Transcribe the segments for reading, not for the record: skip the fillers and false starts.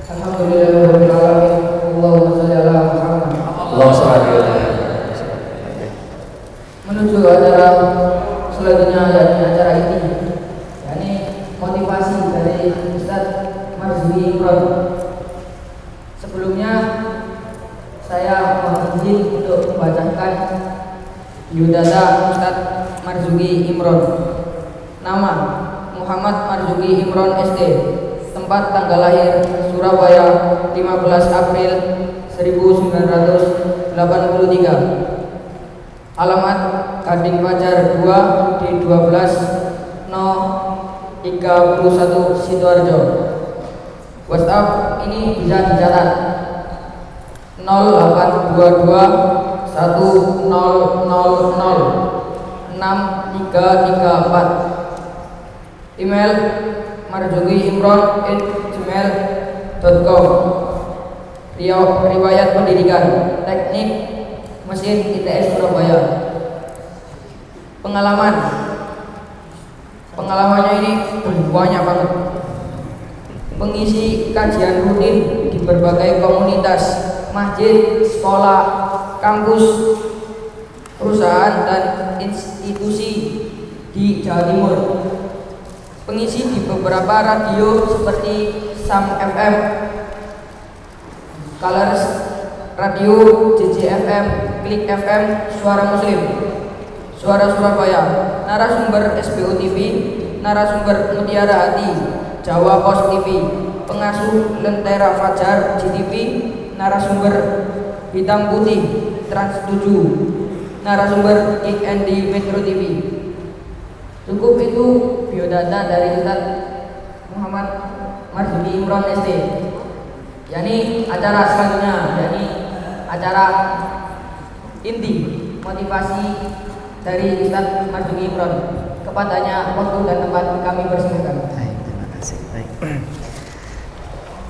Alhamdulillahirabbil alamin. Allahumma shalli ala Muhammad. Allahumma shalli ala Muhammad. Menuju acara selanjutnya, yakni acara ini, yakni motivasi dari Ustaz Marzuki Imron. Sebelumnya saya mohon izin untuk membacakan biodata Ustaz Marzuki Imron. Nama Muhammad Marzuki Imron SD. Tempat tanggal lahir Surabaya 15 April 1983. Alamat Gading Pajar 2 di 12 No 31 Sidoarjo. WhatsApp ini bisa dicatat 0822 1000 6334. Email marzukiimron@gmail.com. Riwayat pendidikan teknik mesin ITS Surabaya. Pengalamannya ini banyak banget. Pengisi kajian rutin di berbagai komunitas, masjid, sekolah, kampus, perusahaan dan institusi di Jawa Timur. Pengisi di beberapa radio seperti Sam FM, Colors Radio, JJFM, Klik FM, Suara Muslim, Suara Surabaya, narasumber SBO TV, narasumber Mutiara Hati, Jawa Pos TV, pengasuh Lentera Fajar GTV, narasumber Hitam Putih Trans 7, narasumber Kick Andy Metro TV. Cukup itu biodata dari Ustaz Muhammad Marzuki Imron SD. Yani acara selanjutnya, yani acara inti motivasi dari Ustaz Marzuki Imron. Kepadanya waktu dan tempat kami persilakan. Baik, terima kasih. Baik.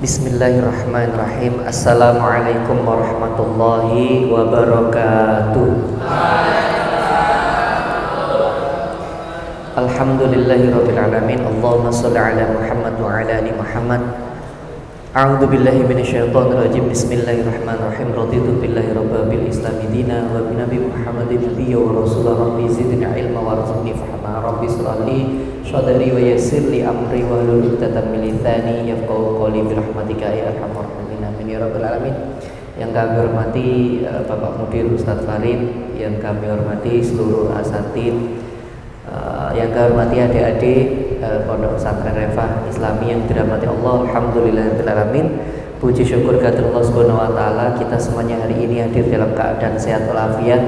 Bismillahirrahmanirrahim. Assalamualaikum warahmatullahi wabarakatuh. Alhamdulillahirabbil alamin. Allahumma shalli ala Muhammad wa ala ali Muhammad. A'udzu billahi minasyaitonir rajim. Bismillahirrahmanirrahim. Raditu billahi rabbil islami dina wa bi nabi Muhammadin nabiyya wa rasulah. Rabbi zidni ilma warzuqni fahma. Rabbi shrah li sadri wa yassir li amri wa hlul 'uqdatam min lisani yafqahu qawli bi rahmatika ya arhamar rahimin. Amin ya rabbal alamin. Yang kami hormati Bapak Mudir Ustadz Farid, yang kami hormati seluruh asatid, yang kami hormati adik-adik Pondok Pesantren Rifah Islami yang dirahmati Allah. Alhamdulillahirabbil alamin. Puji syukur kepada Allah Subhanahu wa taala, kita semuanya hari ini hadir dalam keadaan sehat walafiat.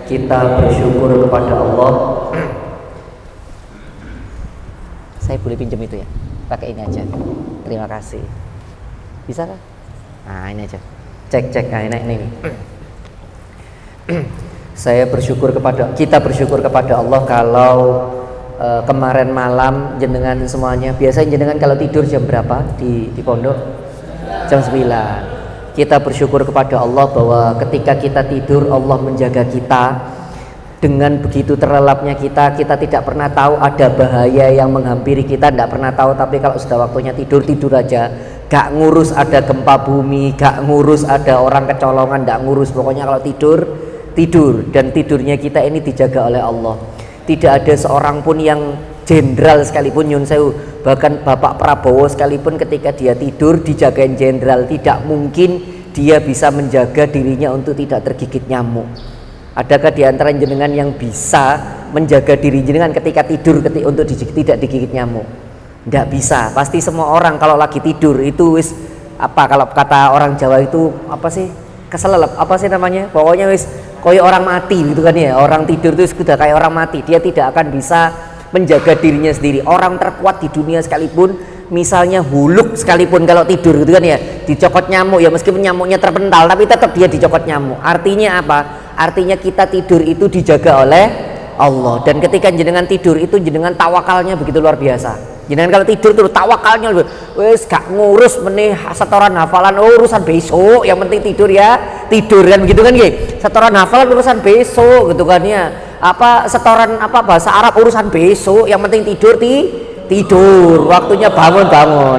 Kita bersyukur kepada Allah. Saya boleh pinjam itu ya? Pakai ini aja. Terima kasih. Bisa kan? Nah, ini aja. Cek. Nah, ini. Kita bersyukur kepada Allah kalau kemarin malam jenengan semuanya, biasanya jenengan kalau tidur jam berapa di pondok? Jam 9. Kita bersyukur kepada Allah bahwa ketika kita tidur Allah menjaga kita. Dengan begitu terlelapnya kita tidak pernah tahu ada bahaya yang menghampiri kita, tidak pernah tahu. Tapi kalau sudah waktunya tidur aja, gak ngurus ada gempa bumi, gak ngurus ada orang kecolongan, gak ngurus, pokoknya kalau tidur. Dan tidurnya kita ini dijaga oleh Allah. Tidak ada seorang pun yang jenderal sekalipun, nyun sewu, bahkan Bapak Prabowo sekalipun ketika dia tidur dijagain jenderal, tidak mungkin dia bisa menjaga dirinya untuk tidak tergigit nyamuk. Adakah di antara jenengan yang bisa menjaga diri jenengan ketika tidur untuk tidak digigit nyamuk? Tidak bisa. Pasti semua orang kalau lagi tidur itu wis apa, kalau kata orang Jawa itu apa sih, keselelep, apa sih namanya, pokoknya wis koyo orang mati gitu kan ya. Orang tidur itu sudah kayak orang mati, dia tidak akan bisa menjaga dirinya sendiri. Orang terkuat di dunia sekalipun, misalnya Huluk sekalipun, kalau tidur gitu kan ya, dicokot nyamuk ya, meskipun nyamuknya terpental tapi tetap dia dicokot nyamuk. Artinya apa? Artinya kita tidur itu dijaga oleh Allah. Dan ketika jenengan tidur itu jenengan tawakalnya begitu luar biasa. Jenengan kalau tidur tuh tawakalnya wes gak ngurus meneh setoran hafalan, urusan besok, yang penting tidur ya, tidur kan begitu kan nggih. Setoran hafalan urusan besok gitu kan ya. Apa setoran apa bahasa Arab urusan besok, yang penting tidur tidur, waktunya bangun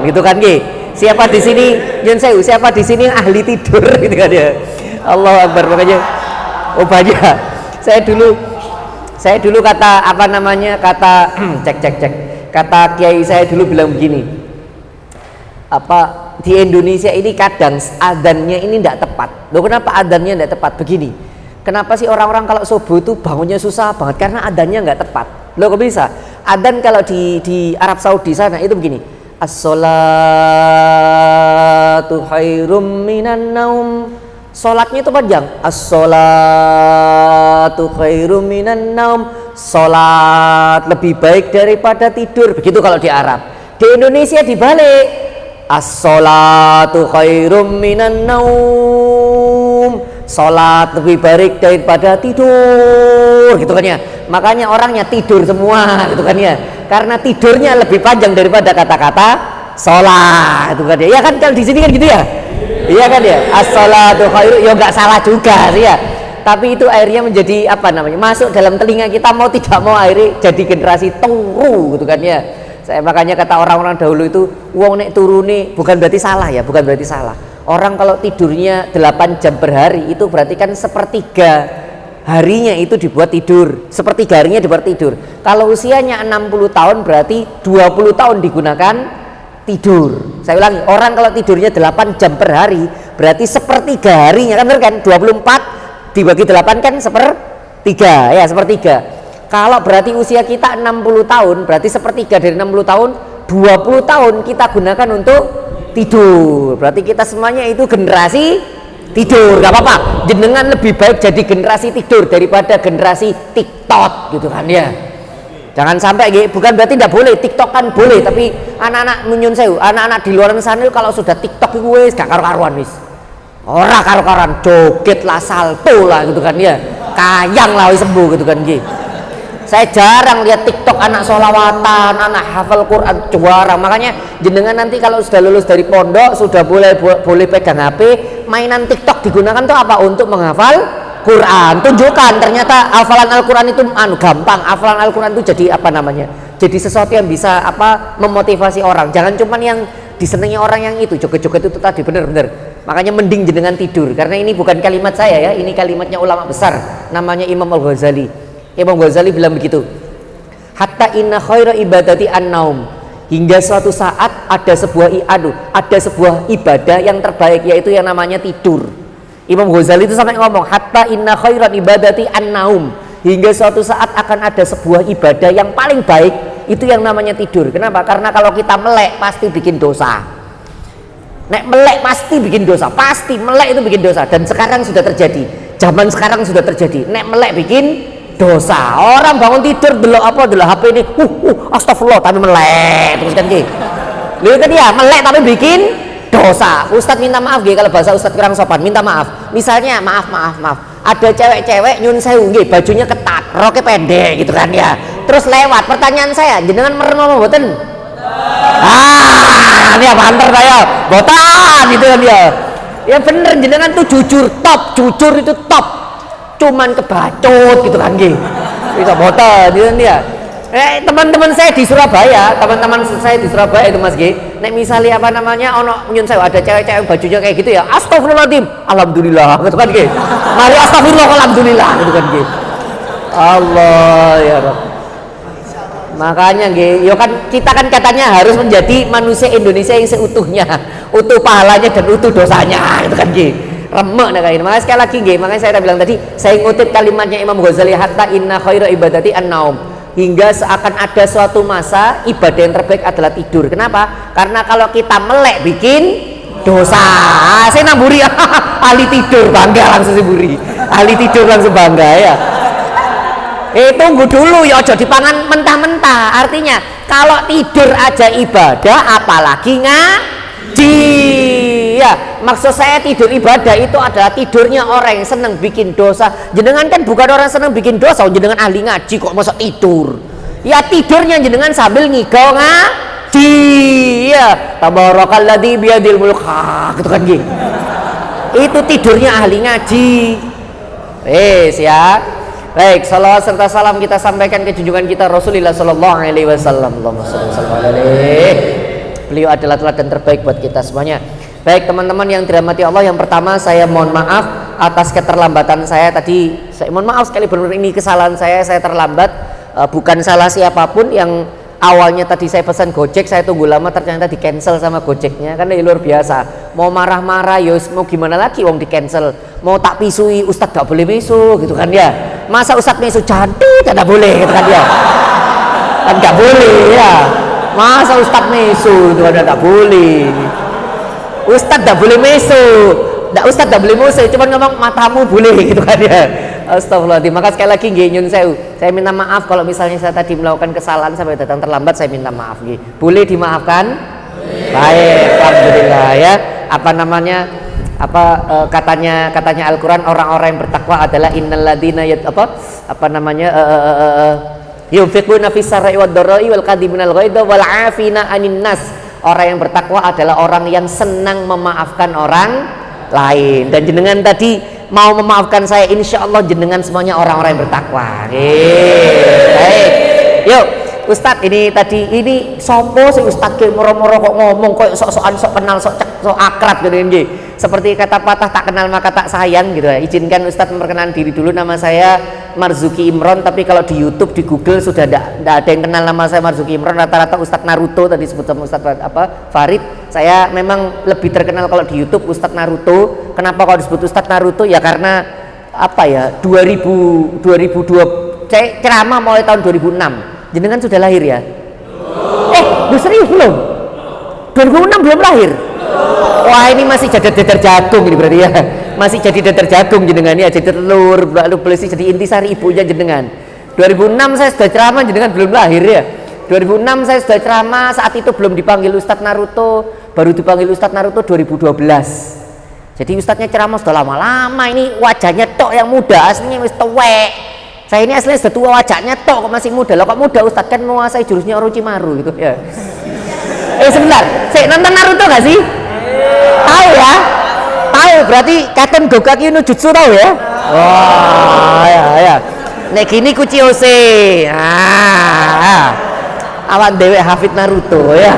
gitu kan nggih. Siapa di sini nyun sewu, siapa di sini yang ahli tidur gitu kan ya. Allah Akbar. Makanya oh banyak. Saya dulu kata apa namanya? Kata cek. Kata kiai saya dulu bilang begini. Apa di Indonesia ini kadang adzannya ini tidak tepat. Loh kenapa adzannya tidak tepat? Begini. Kenapa sih orang-orang kalau subuh itu bangunnya susah banget? Karena adzannya nggak tepat. Loh kok bisa? Adzan kalau di Arab Saudi sana itu begini. As-sholatu khairum minan naum. Salatnya itu panjang. As-sholatu khairum minan naum. Salat lebih baik daripada tidur. Begitu kalau di Arab. Di Indonesia dibalik. As-sholatu khairum minan naum. Salat lebih baik daripada tidur gitu kan ya. Makanya orangnya tidur semua gitu kan ya. Karena tidurnya lebih panjang daripada kata-kata salat gitu kan ya. Ya kan kalau di sini kan gitu ya. Iya kan ya. As-sholatu khairum ya enggak salah juga sih ya. Tapi itu akhirnya menjadi apa namanya? Masuk dalam telinga kita mau tidak mau akhirnya jadi generasi turu gitu kan ya. Saya makanya kata orang-orang dahulu itu wong nek turune bukan berarti salah ya, bukan berarti salah. Orang kalau tidurnya 8 jam per hari itu berarti kan sepertiga harinya itu dibuat tidur, sepertiga harinya dibuat tidur. Kalau usianya 60 tahun berarti 20 tahun digunakan tidur. Saya ulangi, orang kalau tidurnya 8 jam per hari berarti sepertiga harinya kan benar kan? 24 dibagi 8 kan sepertiga ya, sepertiga. Kalau berarti usia kita 60 tahun, berarti sepertiga dari 60 tahun, 20 tahun kita gunakan untuk tidur. Berarti kita semuanya itu generasi tidur. Gak apa-apa, jenengan lebih baik jadi generasi tidur daripada generasi TikTok gitu kan ya. Jangan sampai, bukan berarti tidak boleh, TikTok kan boleh, tapi anak-anak nyun sewu, anak-anak di luar sana kalau sudah TikTok itu wis gak karu-karuan wis. Ora karu-karuan, joget lah, salto lah gitu kan ya. Kayang lah wis sembuh gitu kan gitu. Saya jarang lihat TikTok anak sholawatan, anak hafal Quran, juara. Makanya jenengan nanti kalau sudah lulus dari pondok sudah boleh pegang HP, mainan TikTok digunakan tuh apa? Untuk menghafal Quran. Tunjukkan ternyata hafalan Al-Quran itu gampang. Hafalan Al-Quran itu jadi apa namanya? Jadi sesuatu yang bisa apa memotivasi orang. Jangan cuman yang disenangi orang yang itu joget-joget itu tadi bener-bener. Makanya mending jenengan tidur. Karena ini bukan kalimat saya ya, ini kalimatnya ulama besar. Namanya Imam Al-Ghazali. Imam Ghazali bilang begitu, hatta inna khaira ibadati an-naum, hingga suatu saat ada sebuah ibadah yang terbaik yaitu yang namanya tidur. Imam Ghazali itu sampai ngomong hatta inna khairan ibadati an-naum, hingga suatu saat akan ada sebuah ibadah yang paling baik itu yang namanya tidur. Kenapa? Karena kalau kita melek pasti bikin dosa. Nek melek pasti bikin dosa, pasti melek itu bikin dosa. Dan sekarang sudah terjadi, zaman sekarang sudah terjadi. Nek melek bikin dosa. Orang bangun tidur delok apa, delok HP ini, astagfirullah tapi melek terus kan ki. Lihat tadi ya, melek tapi bikin dosa. Ustadz minta maaf nggih kalau bahasa Ustadz kurang sopan, minta maaf. Misalnya maaf. Ada cewek-cewek nyun sewu nggih, bajunya ketat, roknya pendek gitu kan ya. Terus lewat, pertanyaan saya, jenengan merem apa mboten? Ini apa antar saya? Botan gitu kan ya. Ya bener, jenengan tuh jujur itu top. Cuman kebacut gitu kan gitu. Bisa boten gitu kan dia. Teman-teman saya di Surabaya, itu Mas G. Nek misalnya apa namanya ono nyun saya ada cewek-cewek bajunya kayak gitu ya. Astagfirullahaladzim, alhamdulillah gitu kan gitu. Mari astagfirullah alhamdulillah gitu kan gitu. Allah ya Rabb. Makanya gitu, yo kan kita kan katanya harus menjadi manusia Indonesia yang seutuhnya, utuh pahalanya dan utuh dosanya gitu kan gitu. Remek nah kayak ini. Makanya sekali lagi nggih, makanya saya bilang tadi, saya ngutip kalimatnya Imam Ghazali, hatta inna khaira ibadati an-naum, hingga seakan ada suatu masa ibadah yang terbaik adalah tidur. Kenapa? Karena kalau kita melek bikin dosa. Saya namburi ahli tidur bangga langsung siburi. Ahli tidur langsung bangga ya. Tunggu dulu ya, ojo dipangan mentah-mentah. Artinya kalau tidur aja ibadah, apalagi ngaji. Ya, maksud saya tidur ibadah itu adalah tidurnya orang yang senang bikin dosa. Jenengan kan bukan orang senang bikin dosa, jenengan ahli ngaji kok masa tidur. Ya tidurnya jenengan sambil ngigau ngaji. Ya, tabarakalladzi biyadil mulk gitu kan gitu. Itu tidurnya ahli ngaji. Ya. Baik, salawat serta salam kita sampaikan ke junjungan kita Rasulullah sallallahu alaihi wasallam. Allahumma shalli wa sallim alaihi. Beliau adalah teladan terbaik buat kita semuanya. Baik teman-teman yang dirahmati Allah, yang pertama saya mohon maaf atas keterlambatan saya tadi. Saya mohon maaf sekali, benar-benar ini kesalahan saya terlambat. Bukan salah siapapun. Yang awalnya tadi saya pesan Gojek, saya tunggu lama, ternyata di cancel sama Gojeknya. Kan luar biasa. Mau marah-marah, yos mau gimana lagi, wong di cancel. Mau tak pisui, Ustadz gak boleh misu gitu kan ya. Masa Ustadz misu cantik tidak boleh gitu kan ya. Kan gak boleh ya. Masa Ustadz misu itu kan gak boleh. Ustadz gak boleh misu. Ustadz gak boleh misu, cuman ngomong matamu boleh gitu kan ya. Astagfirullahaladzim. Maka sekali lagi nggih nyun sewu, saya minta maaf kalau misalnya saya tadi melakukan kesalahan sampai datang terlambat, saya minta maaf nggih. Boleh dimaafkan? Baik, alhamdulillah ya. Apa namanya? Katanya Al-Qur'an, orang-orang yang bertakwa adalah innalladzina yunfiquna fis sarai wad dharai wal qadiminal ghaidha wal 'afina 'anin nas. Orang yang bertakwa adalah orang yang senang memaafkan orang lain. Dan jenengan tadi mau memaafkan saya, insya Allah jenengan semuanya orang-orang yang bertakwa. Baik, yuk Ustadz, ini sopo sih Ustadz ke moro-moro kok ngomong kok sok-sokan, sok kenal, sok akrab gitu nggih. Seperti kata patah, tak kenal maka tak sayang gitu ya. Izinkan Ustadz memperkenalkan diri dulu. Nama saya Marzuki Imron, tapi kalau di YouTube, di Google sudah tidak ada yang kenal nama saya Marzuki Imron. Rata-rata Ustadz Naruto tadi sebut sama Ustadz Farid. Saya memang lebih terkenal kalau di YouTube Ustadz Naruto. Kenapa kalau disebut Ustadz Naruto? Ya karena 2002 saya ceramah mulai tahun 2006. Jenengan sudah lahir ya? Serius belum? 2006 belum lahir? Wah, ini masih jadi dadar jagung ini berarti ya. Masih jadi dadar jagung jenengan ya, jadi telur, lalu belesi jadi intisari ibunya jenengan. 2006 saya sudah ceramah, jenengan belum lahir ya. 2006 saya sudah ceramah, saat itu belum dipanggil Ustadz Naruto, baru dipanggil Ustadz Naruto 2012. Jadi Ustadznya ceramah sudah lama-lama, ini wajahnya tok yang muda, aslinya wis tuwek. Saya ini aslinya sudah tua, wajahnya tok kok masih muda. Loh kok muda Ustadz, kan menguasai jurusnya Orochimaru gitu ya. Sebentar, saya nonton Naruto gak sih? Tahu ya? Tahu, berarti Katon Gokaki no Jutsu tahu ya? Wah, ya. Nek gini Kuchiyose. Awan dewek hafid Naruto ya.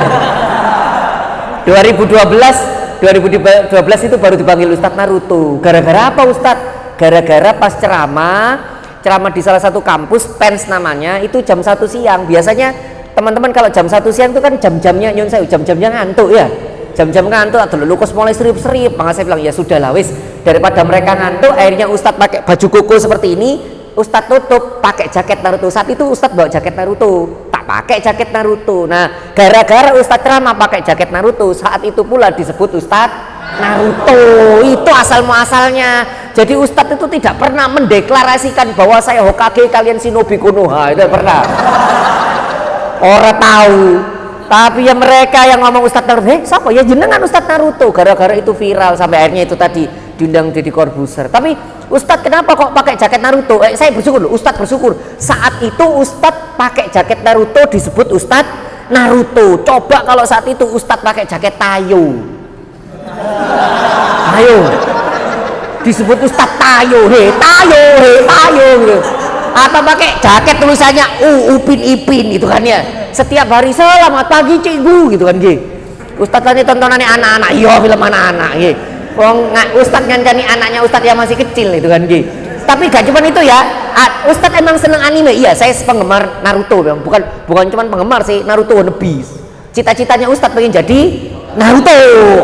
2012 itu baru dipanggil Ustadz Naruto. Gara-gara apa Ustadz? Gara-gara pas ceramah di salah satu kampus, PENS namanya, itu jam 1 siang. Biasanya teman-teman kalau jam 1 siang itu kan jam-jamnya nyun saya, jam-jamnya ngantuk ya. Jam-jam ngantuk atau lukus mulai serip-serip. Maka saya bilang ya sudah lah wis, daripada mereka ngantuk, akhirnya Ustadz pakai baju koko seperti ini, Ustadz tutup pakai jaket Naruto. Saat itu Ustadz bawa jaket Naruto, tak pakai jaket Naruto. Nah, gara-gara Ustadz ceramah pakai jaket Naruto, saat itu pula disebut Ustadz Naruto. Itu asal muasalnya. Jadi Ustadz itu tidak pernah mendeklarasikan bahwa saya Hokage, kalian Shinobi Konoha, itu pernah. Orang tahu. Tapi ya mereka yang ngomong Ustadz Naruto, siapa ya jenengan Ustadz Naruto? Gara-gara itu viral sampai akhirnya itu tadi diundang Deddy Corbuzier. Tapi Ustadz kenapa kok pakai jaket Naruto? Saya bersyukur loh, Ustadz bersyukur. Saat itu Ustadz pakai jaket Naruto disebut Ustadz Naruto. Coba kalau saat itu Ustadz pakai jaket Tayo. Disebut Ustadz Tayo, Tayo gitu. Atau pakai jaket tulisannya Upin Ipin gitu kan ya. Setiap hari selamat pagi cikgu gitu kan nggih. Ustadz tadi tontonannya anak-anak, iya film anak-anak nggih. Wong Ustadz ngancani anaknya Ustadz yang masih kecil itu kan nggih. Tapi gak cuma itu ya. Ustadz emang seneng anime. Iya, saya penggemar Naruto, bukan cuma penggemar sih, Naruto wannabe. Cita-citanya Ustadz pengen jadi Naruto.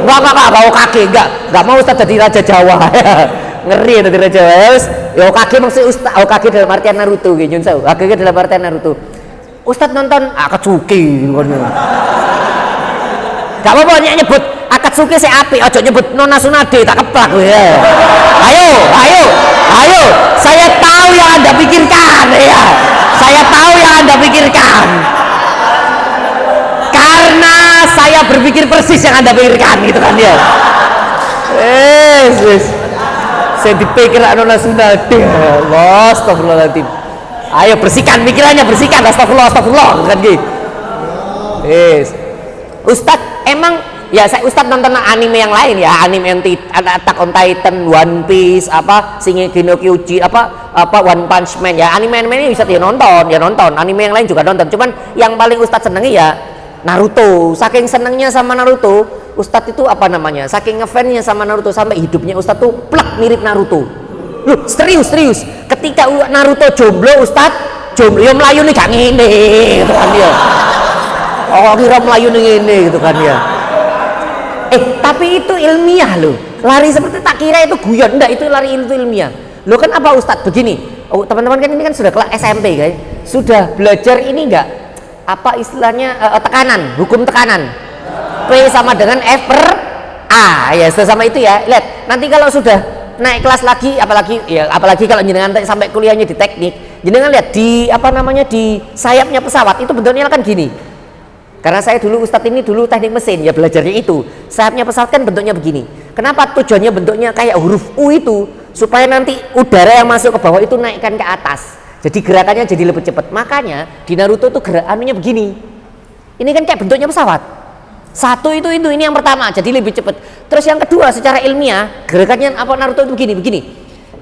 Enggak mau kakek, enggak mau Ustadz jadi Raja Jawa. Ngeri ya jadi Raja Jawa. Ya kakek maksud Ustadz, kakek dalam artian Naruto gitu. Kakek dalam artian Naruto. Ustadz nonton Akatsuki kan. Gak apa-apa nyebut Akatsuki saya api, ojo nyebut Nona Tsunade tak keplak ya. Ayo. Saya tahu yang Anda pikirkan ya. Saya tahu yang Anda pikirkan. Karena saya berpikir persis yang Anda pikirkan gitu kan ya. Saya dipikir Nona Tsunade. Allah, astagfirullahaladzim. Ayo bersihkan pikirannya, bersihkan. Astagfirullah kan gitu. Ustadz emang ya saya Ustadz nonton anime yang lain ya, anime yang Attack on Titan, One Piece, Shingeki no Kyojin, One Punch Man ya, anime ini bisa nonton, anime yang lain juga nonton. Cuman yang paling Ustadz senengi ya Naruto. Saking senengnya sama Naruto, Ustadz itu apa namanya? Saking ngefansnya sama Naruto sampai hidupnya Ustadz tuh plak mirip Naruto. Loh, serius. Ketika Naruto jomblo, Ustadz jomblo ya melayu nih gak ngene gitu kan ya. Oh, kira melayu nih ngene gitu kan ya. Tapi itu ilmiah loh. Lari seperti tak kira itu guyon, enggak, itu lari itu ilmiah. Loh kan apa Ustadz begini? Oh, teman-teman kan ini kan sudah kelas SMP guys. Sudah belajar ini enggak? Apa istilahnya tekanan, hukum tekanan. P sama dengan F per A. Ya, sudah sama itu ya. Lihat, nanti kalau sudah naik kelas lagi, apalagi kalau jenengan sampai kuliahnya di teknik, jenengan lihat di apa namanya di sayapnya pesawat itu bentuknya kan gini. Karena saya dulu Ustadz ini dulu teknik mesin ya, belajarnya itu sayapnya pesawat kan bentuknya begini. Kenapa tujuannya bentuknya kayak huruf U itu? Supaya nanti udara yang masuk ke bawah itu naikkan ke atas, jadi gerakannya jadi lebih cepat. Makanya di Naruto itu gerakannya begini. Ini kan kayak bentuknya pesawat. Satu itu ini yang pertama, jadi lebih cepat. Terus yang kedua secara ilmiah gerakannya apa Naruto itu begini.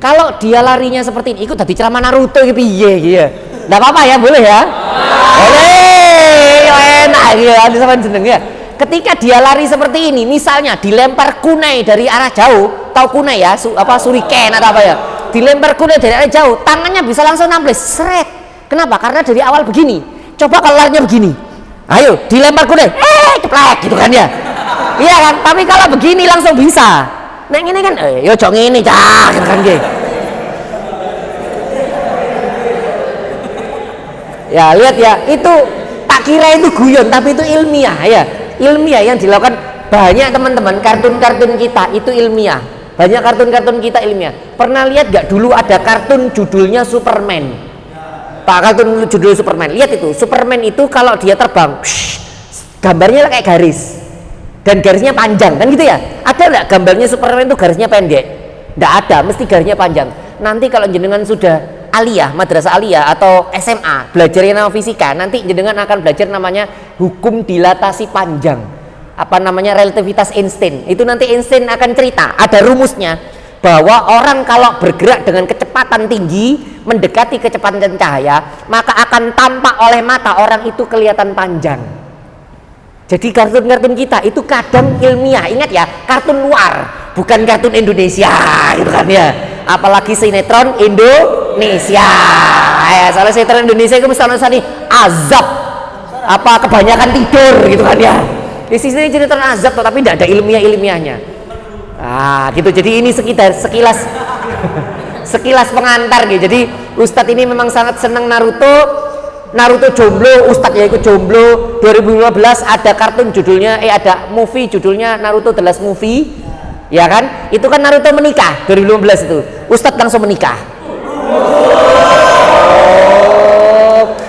Kalau dia larinya seperti ini, ikut tadi ceramah Naruto gitu, iya. Nggak apa-apa ya, boleh ya? Boleh, enak ya, sama jeneng ya. Ketika dia lari seperti ini, misalnya dilempar kunai dari arah jauh, tahu kunai ya, suriken atau apa ya, dilempar kunai dari arah jauh, tangannya bisa langsung namples, seret. Kenapa? Karena dari awal begini. Coba kalau larinya begini, ayo dilempar kunai, ceplek gitu kan ya. Iya kan? Tapi kalau begini langsung bisa. Nah ini kan, yo jong ini cah, gitu kan gitu. Ya lihat ya, itu tak kira itu guyon, tapi itu ilmiah ya. Ilmiah yang dilakukan banyak teman-teman. Kartun-kartun kita itu ilmiah. Banyak kartun-kartun kita ilmiah. Pernah lihat gak dulu ada kartun judulnya Superman? Pak, kartun judul Superman. Lihat itu, Superman itu kalau dia terbang, gambarnya kayak garis. Dan garisnya panjang, kan gitu ya? Ada nggak gambarnya Superman itu garisnya pendek? Nggak ada, mesti garisnya panjang. Nanti kalau jenengan sudah aliyah, madrasah aliyah atau SMA belajar yang nama fisika, nanti jenengan akan belajar namanya hukum dilatasi panjang, apa namanya relativitas Einstein. Itu nanti Einstein akan cerita, ada rumusnya bahwa orang kalau bergerak dengan kecepatan tinggi mendekati kecepatan cahaya, maka akan tampak oleh mata orang itu kelihatan panjang. Jadi kartun-kartun kita itu kadang ilmiah, ingat ya, kartun luar, bukan kartun Indonesia gitu kan ya. Apalagi sinetron Indonesia ya, soalnya sinetron Indonesia itu misalnya azab, apa kebanyakan tidur gitu kan ya. Di sini sinetron azab tapi tidak ada ilmiahnya. Nah gitu, jadi ini sekilas sekilas pengantar gitu. Jadi Ustadz ini memang sangat senang Naruto jomblo, Ustadz ya ikut jomblo. 2015 ada kartun judulnya ada movie judulnya Naruto The Last Movie, ya kan? Itu kan Naruto menikah 2015 itu. Ustadz langsung menikah.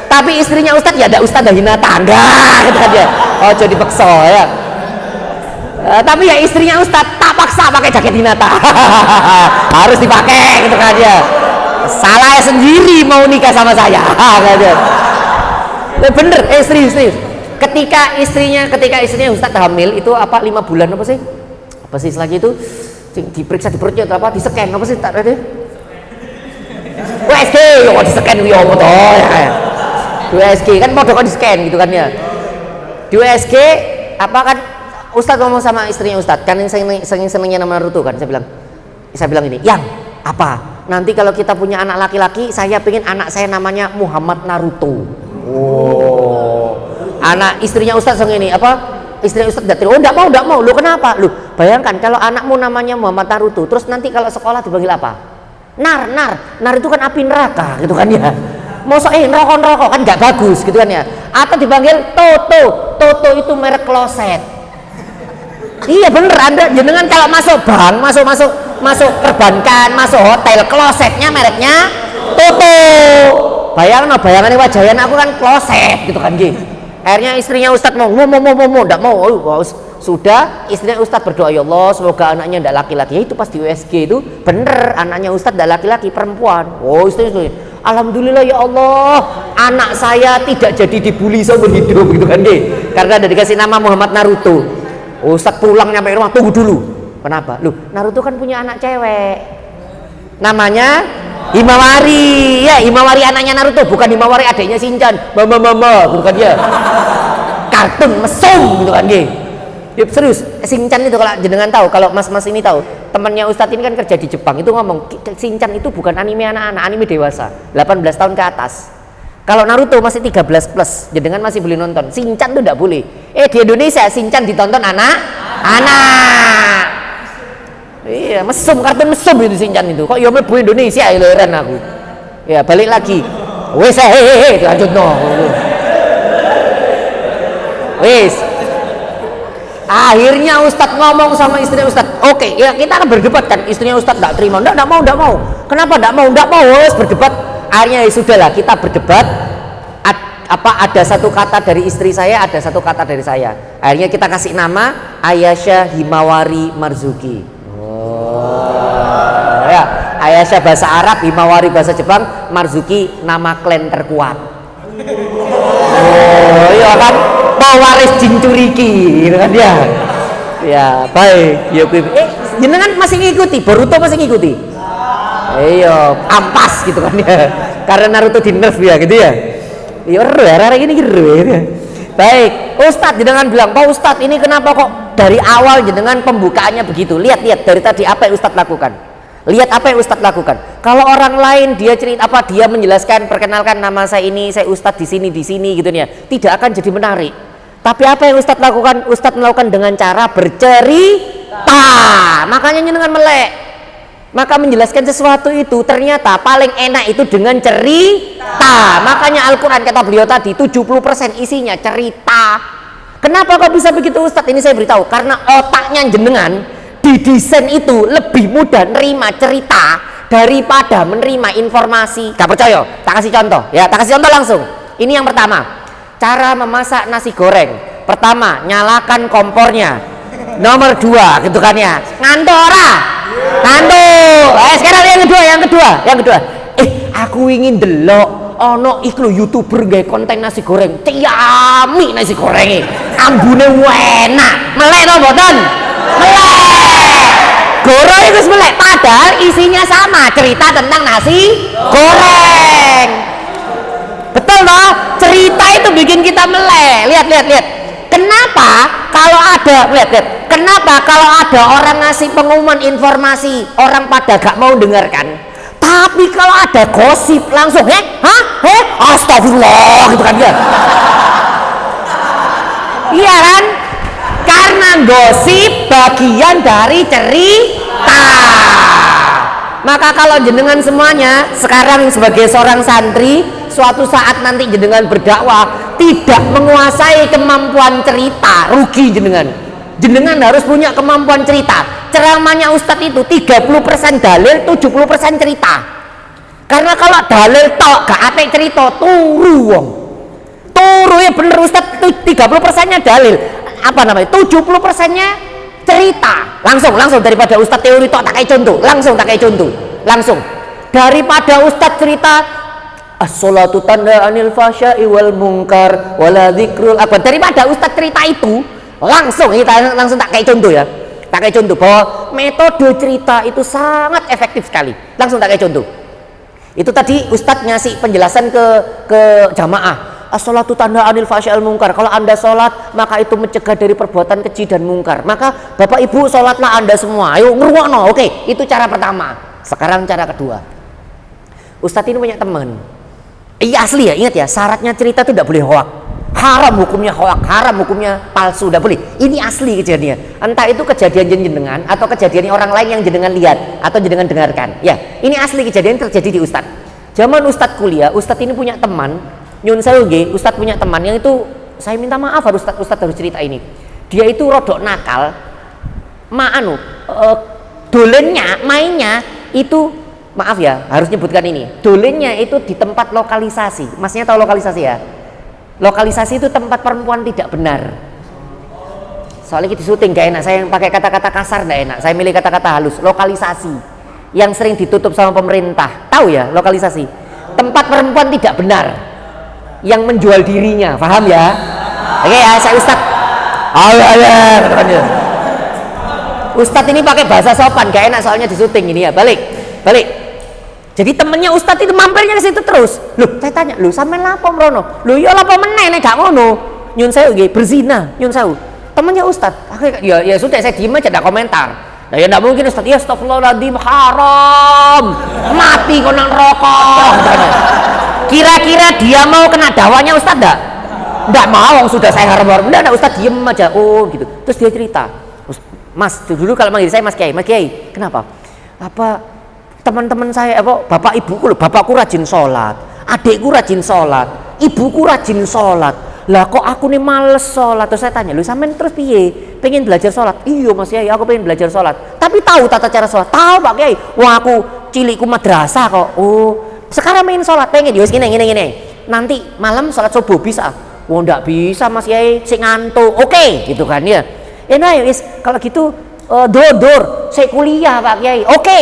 Tapi istrinya Ustadz ya ada Ustadz hina tangga gitu kan ya. Oh jadi paksa ya. Tapi ya istrinya Ustadz tak paksa pakai jaket Hinata. Harus dipakai gitu kan ya. Salah sendiri mau nikah sama saya. Bener, serius. Ketika istrinya Ustadz hamil itu apa 5 bulan apa sih? Apa sih lagi itu? Diperiksa di perutnya atau apa? Di scan apa sih? Tak ada. USG, yo di scan yo apa toh ya. Di USG kan mau di scan gitu kan ya. Di USG apa kan Ustadz ngomong sama istrinya Ustadz kan yang senengnya nama Naruto kan, saya bilang ini, yang apa? Nanti kalau kita punya anak laki-laki, saya pengen anak saya namanya Muhammad Naruto. Oh, anak istrinya Ustadz ini apa? Istrinya Ustadz datang, oh enggak mau, lu kenapa? Lu bayangkan kalau anakmu namanya Muhammad Naruto, terus nanti kalau sekolah dipanggil apa? Nar itu kan api neraka gitu kan ya. Mosok rokok kan nggak bagus gitu kan ya. Atau dipanggil Toto itu merek kloset. Iya bener, Anda jenengan kalau masuk bank, masuk perbankan, masuk hotel, klosetnya mereknya Toto. Bayangannya wajahan aku kan kloset gitu kan gitu. Akhirnya istrinya Ustadz mau, enggak mau. Sudah istrinya Ustadz berdoa, ya Allah semoga anaknya enggak laki-laki. Itu pas di USG itu bener anaknya Ustadz enggak laki-laki, perempuan. Oh istri. Alhamdulillah ya Allah, anak saya tidak jadi dibully seumur hidup gitu kan gitu. Karena ada dikasih nama Muhammad Naruto. Ustadz pulang nyampe rumah, tunggu dulu. Kenapa? Loh, Naruto kan punya anak cewek. Namanya Himawari. Ya, Himawari anaknya Naruto, bukan Himawari adiknya Shinchan. Mama, bukan dia. kartun mesum gitu kan nggih. Ya, serius, Shinchan itu kalau jenengan tahu, kalau mas-mas ini tahu, temannya Ustadz ini kan kerja di Jepang, itu ngomong Shinchan itu bukan anime anak-anak, anime dewasa, 18 tahun ke atas. Kalau Naruto masih 13 plus, jenengan masih boleh nonton. Shinchan itu tidak boleh. Di Indonesia Shinchan ditonton anak-anak. Iya, mesum, kartun mesum itu Shinchan itu. Kok ya mlebu Indonesia ya heran aku. Ya, balik lagi. Wes dilanjutno. Wes. Akhirnya Ustadz ngomong sama istrinya Ustadz, oke, ya kita akan berdebat kan. Istrinya Ustadz tidak terima, tidak mau. Kenapa tidak mau? Wes berdebat. Akhirnya ya sudahlah, kita berdebat. Ada satu kata dari istri saya, ada satu kata dari saya. Akhirnya kita kasih nama Ayasha Himawari Marzuki. Oh, ya, Ayasha bahasa Arab, Himawari bahasa Jepang, Marzuki nama klan terkuat. Oh iya kan, pewaris Jinchuriki gitu kan dia. Ya baik, ya jenengan masih ngikuti, Boruto masih ngikuti. Iya, ampas gitu kan ya. Karena Naruto di nerf ya gitu ya. Iya, hari ini gitu ya. Baik, Ustadz jenengan bilang, Pak Ustadz ini kenapa kok dari awal jenengan pembukaannya begitu? Lihat dari tadi apa yang Ustadz lakukan. Lihat apa yang Ustadz lakukan. Kalau orang lain dia cerita dia menjelaskan, perkenalkan nama saya ini, saya Ustadz di sini gitu ya, tidak akan jadi menarik. Tapi apa yang Ustadz lakukan? Ustadz melakukan dengan cara bercerita. Makanya jenengan melek. Maka menjelaskan sesuatu itu ternyata paling enak itu dengan cerita. Makanya Al-Quran kata beliau tadi 70% isinya cerita. Kenapa kok bisa begitu Ustadz? Ini saya beritahu, karena otaknya jenengan didesain itu lebih mudah nerima cerita daripada menerima informasi. Gak percaya? Tak kasih contoh ya, tak kasih contoh langsung. Ini yang pertama, cara memasak nasi goreng. Pertama, nyalakan kompornya. Nomor 2 gitu kan ya, ngantora ngantuk. Sekarang yang kedua. Aku ingin delok ono iklu YouTuber gaya konten nasi goreng, tiami nasi goreng ambune enak, melek to mboten? Melek. Goreng itu melek, padahal isinya sama, cerita tentang nasi goreng. Betul toh? Cerita itu bikin kita melek. Lihat. Kenapa kalau ada orang ngasih pengumuman informasi, orang pada gak mau dengarkan. Tapi kalau ada gosip langsung astagfirullah gitu kan ya. Iya kan? Karena gosip bagian dari cerita. Maka kalau jenengan semuanya sekarang sebagai seorang santri, suatu saat nanti jenengan berdakwah tidak menguasai kemampuan cerita, rugi jenengan. Jenengan harus punya kemampuan cerita. Ceramahnya Ustadz itu 30% dalil, 70% cerita. Karena kalau dalil tok gak apik cerita, turu wong. Turu ya bener Ustadz, 30%-nya dalil. 70%-nya cerita. Langsung daripada Ustadz teori tok tak kayak contoh. Langsung. Daripada Ustadz cerita as-sholatu tanda anil fasya'i wal munkar wala dzikrul akbar. Daripada Ustadz cerita itu, langsung tak kayak contoh ya. Tak kayak contoh bahwa metode cerita itu sangat efektif sekali. Langsung tak kayak contoh. Itu tadi Ustadz ngasih penjelasan ke jamaah. As-sholatu tanda anil fasya'i wal munkar. Kalau Anda sholat, maka itu mencegah dari perbuatan keji dan mungkar. Maka Bapak Ibu sholatlah Anda semua. Ayo ngrungokno. Oke, itu cara pertama. Sekarang cara kedua. Ustadz ini punya teman. Iya asli ya, ingat ya, syaratnya cerita itu tidak boleh hoak. Haram hukumnya hoak, haram hukumnya palsu, tidak boleh. Ini asli kejadiannya. Entah itu kejadian jenengan atau kejadian orang lain yang jenengan lihat atau jenengan dengarkan. Ya, ini asli kejadian terjadi di Ustadz. Zaman Ustadz kuliah, Ustadz ini punya teman, nyun sewu nggih, Ustadz punya teman yang itu, saya minta maaf harus Ustadz harus cerita ini. Dia itu rodok nakal, dolennya, mainnya itu, maaf ya, harus nyebutkan ini. Dolennya itu di tempat lokalisasi. Masnya tahu lokalisasi ya? Lokalisasi itu tempat perempuan tidak benar. Soalnya kita syuting gak enak, saya yang pakai kata-kata kasar gak enak. Saya milih kata-kata halus. Lokalisasi yang sering ditutup sama pemerintah. Tahu ya lokalisasi? Tempat perempuan tidak benar yang menjual dirinya. Paham ya? Oke ya, saya Ustadz. Ustadz ini pakai bahasa sopan, gak enak soalnya di syuting ini ya. Balik. Jadi temennya Ustadz itu mampirnya ke situ terus. Loh, saya tanya, "Loh, sampean lapo mrono?" "Loh, iya lapo meneh nek gak ngono." nyun sewu nggih berzina, nyun sewu. Temannya Ustaz, ya sudah saya diem aja, tidak komentar. Nah ya tidak mungkin Ustaz, ya astagfirullahaladzim haram, mati kau nang rokok. Kira-kira dia mau kena dakwanya Ustaz enggak? Enggak mau, sudah saya haram-haram. Enggak, Ustaz diem aja. Oh gitu. Terus dia cerita, Mas, dulu kalau manggil saya Mas Kiai, kenapa? Apa teman-teman saya, bapak ibuku, bapakku rajin sholat, adikku rajin sholat, ibuku rajin sholat. Lah kok aku nih males sholat? Terus saya tanya, lu sampean terus piye? Pengen belajar sholat? Iya Mas Kiai, aku pengen belajar sholat. Tapi tahu tata cara sholat? Tahu Pak Kiai. Wah aku cilikku madrasah kok. Oh. Sekarang main sholat pengen, yus gini. Nanti malam sholat subuh bisa? Wah ndak bisa Mas Kiai, sing ngantuk. Oke, gitu kan ya. Ya nah yus, kalau gitu dor, saya kuliah Pak Kiai. Oke.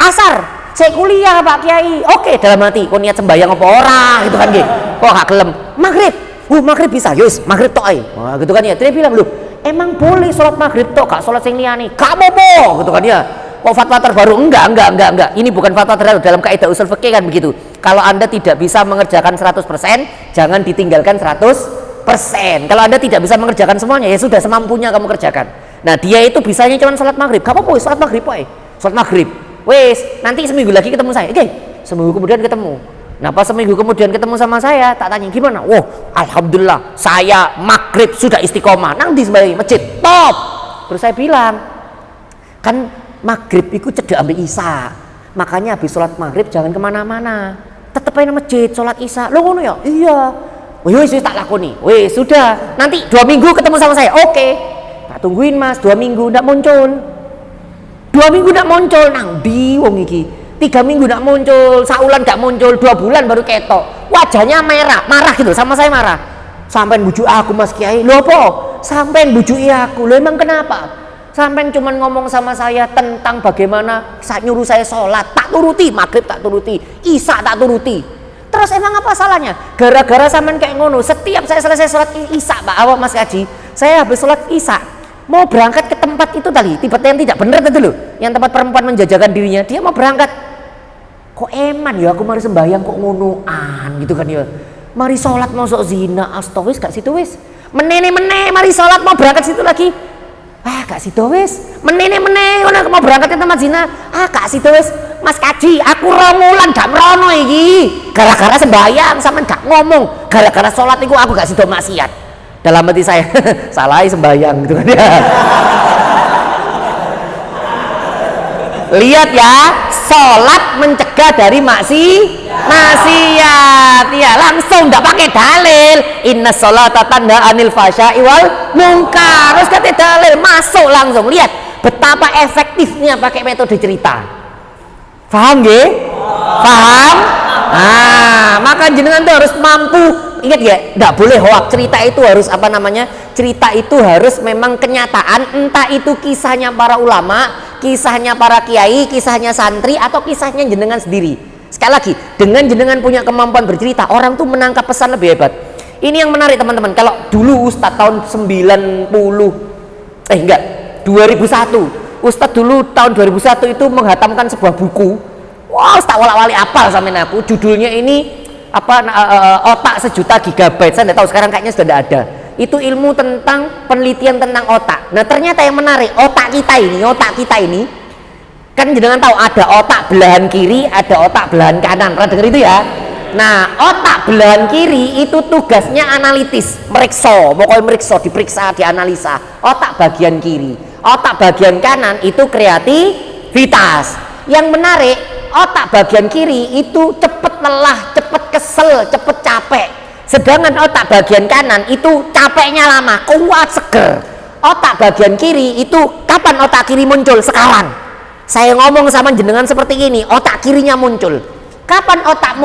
Asar, saya kuliah Pak Kiai. Oke, dalam hati, kok niat sembahyang apa ora gitu kan nggih. Kok gak gelem. Maghrib bisa, yus maghrib tok ae. Wah, gitu kan ya. Dia bilang, "Loh, emang boleh sholat maghrib tok, gak sholat sing liyane?" Gak apa-apa, gitu kan ya. Kok fatwa terbaru? Enggak. Ini bukan fatwa terbaru, dalam kaidah usul fikih kan begitu. Kalau Anda tidak bisa mengerjakan 100%, jangan ditinggalkan 100%. Kalau Anda tidak bisa mengerjakan semuanya, ya sudah semampunya kamu kerjakan. Nah, dia itu bisanya cuma sholat maghrib. Gak apa-apa, sholat maghrib aja. Sholat maghrib. Wes, nanti seminggu lagi ketemu saya. Oke, seminggu kemudian ketemu. Nah, pas seminggu kemudian ketemu sama saya, tak tanya gimana? Wah, alhamdulillah, saya maghrib sudah istiqomah. Nang di sebelah masjid, top. Terus saya bilang, kan maghrib itu cedek ambil isya, makanya habis sholat maghrib jangan kemana-mana, tetep aja masjid sholat isya. Lo ngono ya? Iya. Wih tak lakoni. Wih sudah, nanti 2 minggu ketemu sama saya. Oke, tak tungguin Mas, 2 minggu ndak muncul. 2 minggu ndak muncul, nang di wong iki. 3 minggu ndak muncul, saulan ndak muncul, 2 bulan baru ketok. Wajahnya marah gitu, sama saya marah. Sampean bujuk aku Mas Kiai. Lho apa? Sampean bujuki aku. Lho emang kenapa? Sampai cuman ngomong sama saya tentang bagaimana nyuruh saya sholat, tak turuti, maghrib tak turuti, isya tak turuti. Terus emang apa salahnya? Gara-gara sampean kayak ngono, setiap saya selesai sholat isya, Pak Awak Mas Kaji, saya habis sholat isya mau berangkat ke tempat itu tadi, tiba-tiba yang tidak benar itu loh, yang tempat perempuan menjajakan dirinya, dia mau berangkat. Kok eman ya aku mari sembahyang kok ngonoan gitu kan ya. Mari sholat mau sok zina, astagfirullah gak situ wis. Menene mari sholat mau berangkat situ lagi. Kak situ wis, menene mau berangkat ke tempat zina. Kak situ wis, Mas Kaji, aku romulan gak merono iki. Gara-gara sembahyang sampean gak ngomong, gara-gara sholat itu aku gak situ maksiat. Dalam hati saya, salah sembahyang gitu kan ya. Lihat ya, sholat mencegah dari maksiat. Ya langsung ndak pakai dalil. Inna sholata tanha anil fasya'i wal munkar. Terus kata dalil masuk langsung. Lihat betapa efektifnya pakai metode cerita. Paham nggih? Paham? Maka jenengan tuh harus mampu. Ingat ya, ndak boleh hoak. Cerita itu harus apa namanya? Cerita itu harus memang kenyataan. Entah itu kisahnya para ulama, kisahnya para kiai, kisahnya santri, atau kisahnya jenengan sendiri. Sekali lagi, dengan jenengan punya kemampuan bercerita, orang tuh menangkap pesan lebih hebat. Ini yang menarik teman-teman. Kalau dulu Ustadz tahun 2001, Ustadz dulu tahun 2001 itu menghatamkan sebuah buku. Wah, tak walak-walik apal sampean aku. Judulnya ini otak 1.000.000 gigabyte. Saya tidak tahu sekarang kayaknya sudah tidak ada. Itu ilmu tentang penelitian tentang otak. Nah ternyata yang menarik, otak kita ini kan jenengan tahu ada otak belahan kiri, ada otak belahan kanan. Pernah dengar itu ya? Nah otak belahan kiri itu tugasnya analitis, meriksa, diperiksa, dianalisa. Otak bagian kiri, otak bagian kanan itu kreativitas. Yang menarik, otak bagian kiri itu cepet lelah, cepet kesel, cepet capek. Sedangkan otak bagian kanan itu capeknya lama, kuat, seger. Otak bagian kiri itu kapan otak kiri muncul? Sekarang. Saya ngomong sama jenengan seperti ini, otak kirinya muncul. Kapan otak